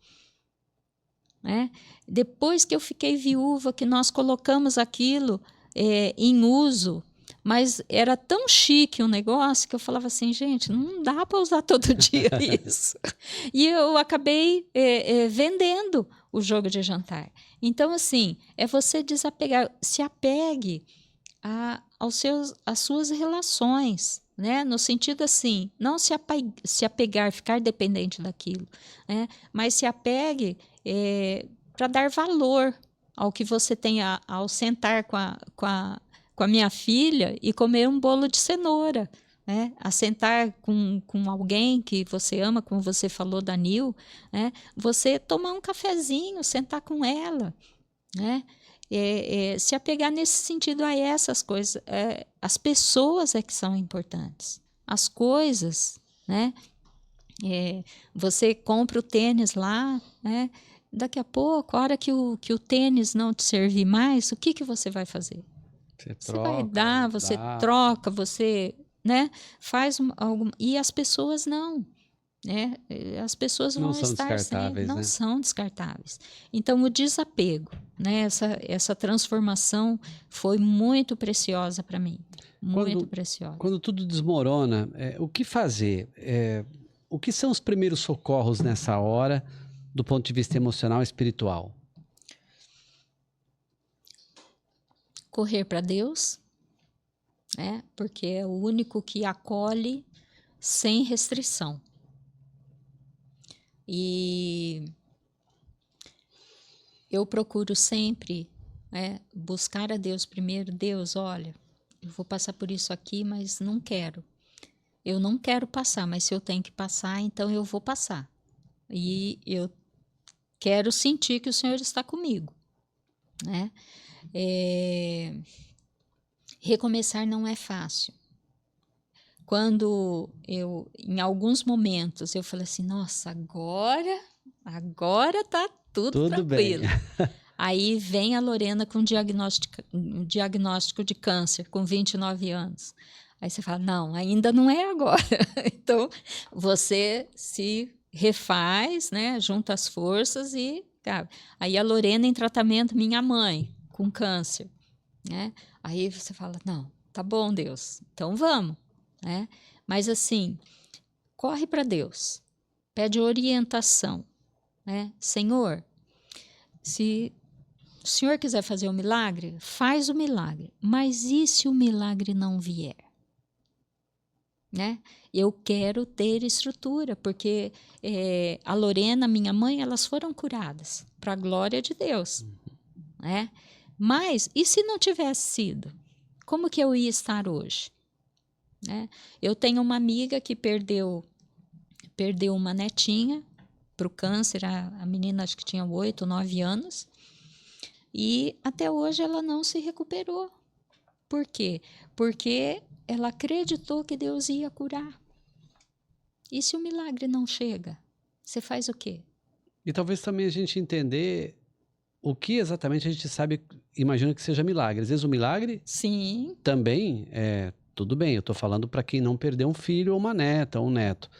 Né? Depois que eu fiquei viúva, que nós colocamos aquilo em uso, mas era tão chique um negócio que eu falava assim, gente, não dá para usar todo dia isso. E eu acabei vendendo o jogo de jantar. Então, assim, é você desapegar, se apegue às suas relações, né? No sentido assim, não se apegar, ficar dependente daquilo, né? Mas se apegue para dar valor ao que você tem ao sentar com a minha filha e comer um bolo de cenoura, né? A sentar com alguém que você ama, como você falou da Nil, né? Você tomar um cafezinho, sentar com ela, né? Se apegar nesse sentido a essas coisas. As pessoas que são importantes. As coisas, né? Você compra o tênis lá, né? Daqui a pouco, a hora que o tênis não te servir mais, o que você vai fazer? Você vai dar, você troca, você, né? Faz algum. E as pessoas não. Né? As pessoas vão estar sempre, não são descartáveis. Então, o desapego, né? Essa transformação foi muito preciosa para mim. Muito preciosa. Quando tudo desmorona, o que fazer? O que são os primeiros socorros nessa hora, do ponto de vista emocional e espiritual? Correr para Deus, né? Porque é o único que acolhe sem restrição. E eu procuro sempre buscar a Deus primeiro. Deus, olha, eu vou passar por isso aqui, mas não quero. Eu não quero passar, mas se eu tenho que passar, então eu vou passar. E eu quero sentir que o Senhor está comigo, né? Recomeçar não é fácil. Quando em alguns momentos, eu falei assim, nossa, agora tá tudo tranquilo. Bem. Aí vem a Lorena com um diagnóstico de câncer, com 29 anos. Aí você fala, não, ainda não é agora. Então, você se refaz, né, junta as forças e... Cara, aí a Lorena em tratamento, minha mãe, com câncer. Né? Aí você fala, não, tá bom, Deus, então vamos. Né? Mas assim, corre para Deus, pede orientação, né? Senhor, se o Senhor quiser fazer um milagre, faz o milagre, mas e se o milagre não vier? Né? Eu quero ter estrutura, porque a Lorena, minha mãe, elas foram curadas, para a glória de Deus. Né? Mas, e se não tivesse sido? Como que eu ia estar hoje? Né? Eu tenho uma amiga que perdeu uma netinha para o câncer, a menina acho que tinha 8, 9 anos, e até hoje ela não se recuperou. Por quê? Porque ela acreditou que Deus ia curar. E se o milagre não chega, você faz o quê? E talvez também a gente entender o que exatamente a gente sabe, imagina que seja milagre. Às vezes o milagre Sim. Também tudo bem, eu estou falando para quem não perdeu um filho ou uma neta ou um neto.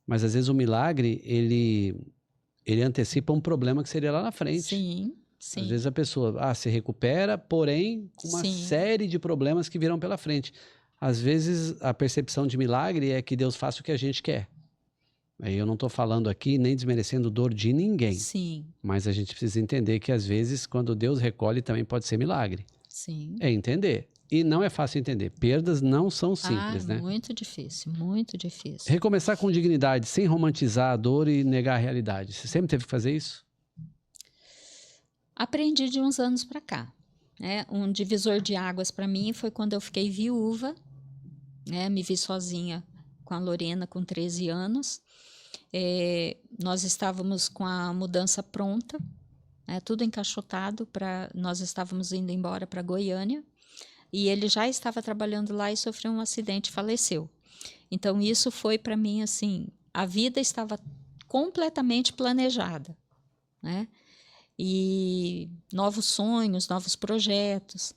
Mas às vezes o milagre, ele antecipa um problema que seria lá na frente. Sim. Sim. Às vezes a pessoa se recupera, porém com uma Sim. série de problemas que virão pela frente. Às vezes a percepção de milagre é que Deus faça o que a gente quer. Aí eu não estou falando aqui nem desmerecendo dor de ninguém. Sim. Mas a gente precisa entender que às vezes quando Deus recolhe também pode ser milagre. Sim. É entender. E não é fácil entender. Perdas não são simples, né? Muito difícil, muito difícil. Recomeçar com dignidade, sem romantizar a dor e negar a realidade. Você sempre teve que fazer isso? Aprendi de uns anos para cá. Né? Um divisor de águas para mim foi quando eu fiquei viúva, né? Me vi sozinha com a Lorena com 13 anos. Nós estávamos com a mudança pronta, né? Tudo encaixotado, nós estávamos indo embora para Goiânia, e ele já estava trabalhando lá e sofreu um acidente e faleceu. Então isso foi para mim assim, a vida estava completamente planejada, né? E novos sonhos, novos projetos,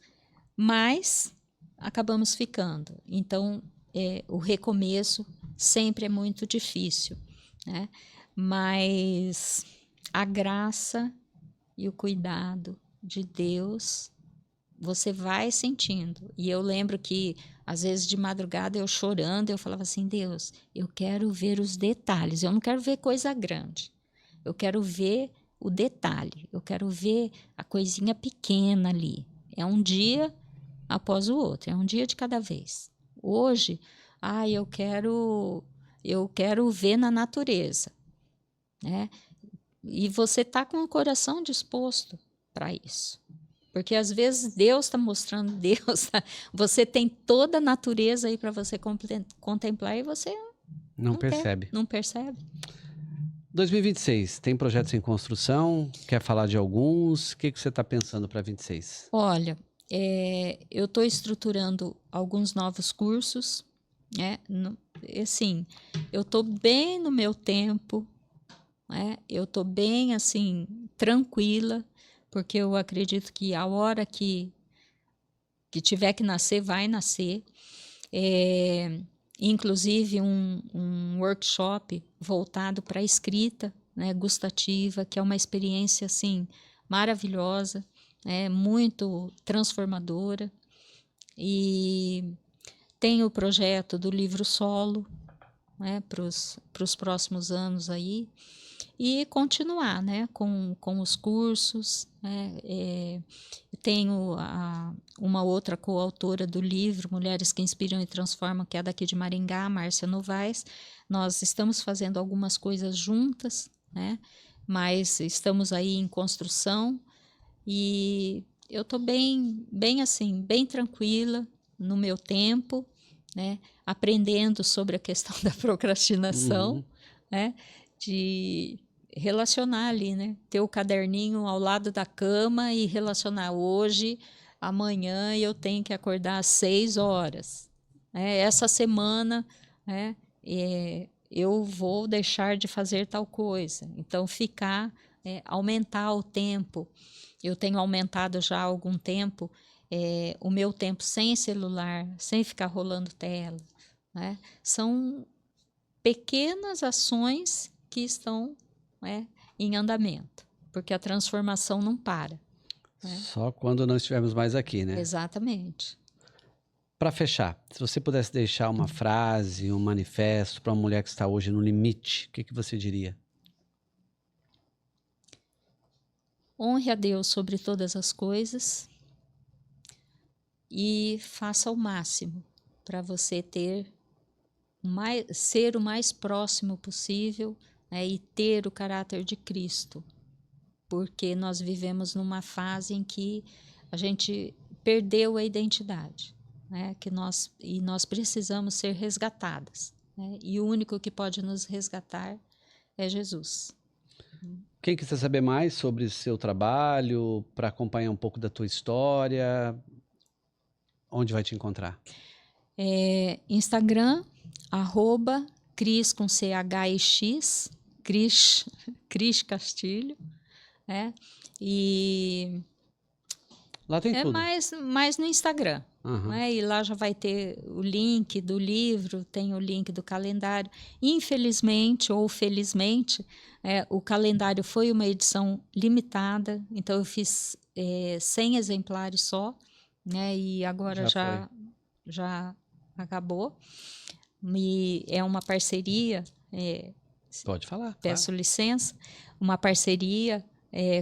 mas acabamos ficando. Então, o recomeço sempre é muito difícil, né? Mas a graça e o cuidado de Deus, você vai sentindo. E eu lembro que, às vezes, de madrugada, eu chorando, eu falava assim, Deus, eu quero ver os detalhes, eu não quero ver coisa grande, eu quero ver o detalhe, eu quero ver a coisinha pequena ali. É um dia após o outro, é um dia de cada vez. Hoje, eu quero ver na natureza, né? E você tá com o coração disposto para isso. Porque às vezes Deus está mostrando, você tem toda a natureza aí para você contemplar e você não percebe. Não percebe. 2026, tem projetos em construção? Quer falar de alguns? O que você está pensando para 26? Olha, eu estou estruturando alguns novos cursos, né? Assim, eu estou bem no meu tempo, né? Eu estou bem, assim, tranquila, porque eu acredito que a hora que tiver que nascer, vai nascer. Inclusive um workshop voltado para a escrita, né, gustativa, que é uma experiência assim maravilhosa, muito transformadora. E tem o projeto do livro solo, né, para os próximos anos aí, e continuar, né, com os cursos, né, tenho uma outra coautora do livro Mulheres que Inspiram e Transformam, que é daqui de Maringá, Márcia Novaes. Nós estamos fazendo algumas coisas juntas, né, mas estamos aí em construção, e eu estou bem assim, bem tranquila no meu tempo, né, aprendendo sobre a questão da procrastinação, né, de relacionar ali, né, ter o caderninho ao lado da cama e relacionar hoje, amanhã eu tenho que acordar às 6 horas, né, essa semana, né, eu vou deixar de fazer tal coisa, então aumentar o tempo. Eu tenho aumentado já há algum tempo o meu tempo sem celular, sem ficar rolando tela, né? São pequenas ações que estão, né, em andamento, porque a transformação não para. Né? Só quando não estivermos mais aqui, né? Exatamente. Para fechar, se você pudesse deixar uma frase, um manifesto para uma mulher que está hoje no limite, o que você diria? Honre a Deus sobre todas as coisas e faça o máximo para você ser o mais próximo possível, né, e ter o caráter de Cristo, porque nós vivemos numa fase em que a gente perdeu a identidade, né, nós precisamos ser resgatadas, né, e o único que pode nos resgatar é Jesus. Quem quiser saber mais sobre o seu trabalho, para acompanhar um pouco da tua história, onde vai te encontrar? Instagram, @Cris com CHX, Cris Castilho, né? E Lá tem tudo. mais no Instagram. Uhum. Né? E lá já vai ter o link do livro, tem o link do calendário. Infelizmente ou felizmente, o calendário foi uma edição limitada, então eu fiz 100 exemplares só, né? E agora já acabou. E é uma parceria. Pode falar. Peço claro. licença. Uma parceria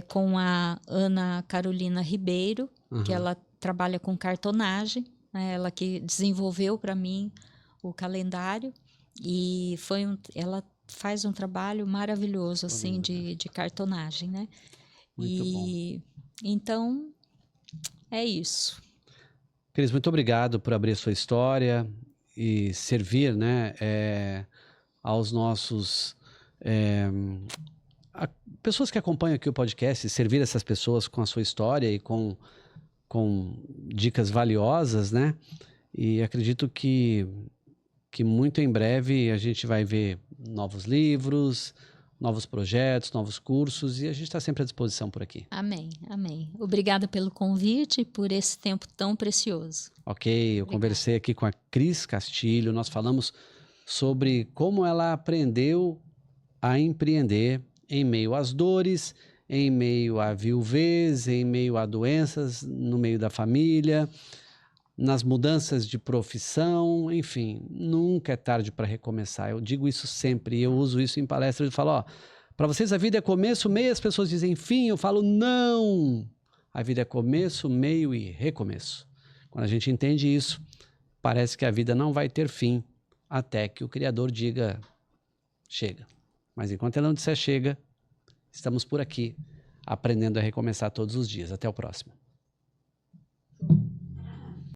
com a Ana Carolina Ribeiro, que ela trabalha com cartonagem, né? Ela que desenvolveu para mim o calendário e ela faz um trabalho maravilhoso assim de cartonagem, né? Muito bom. Então é isso. Cris, muito obrigado por abrir sua história e servir, né, aos nossos pessoas que acompanham aqui o podcast, servir essas pessoas com a sua história e com dicas valiosas, né? E acredito que muito em breve a gente vai ver novos livros, novos projetos, novos cursos, e a gente está sempre à disposição por aqui. Amém, amém. Obrigada pelo convite e por esse tempo tão precioso. Ok, eu conversei aqui com a Cris Castilho, nós falamos sobre como ela aprendeu a empreender em meio às dores, em meio à viuvez, em meio a doenças, no meio da família, nas mudanças de profissão, enfim, nunca é tarde para recomeçar. Eu digo isso sempre, eu uso isso em palestras, eu falo, ó, para vocês a vida é começo, meio, as pessoas dizem fim, eu falo não, a vida é começo, meio e recomeço. Quando a gente entende isso, parece que a vida não vai ter fim até que o Criador diga chega. Mas enquanto ele não disser chega, estamos por aqui, aprendendo a recomeçar todos os dias. Até o próximo.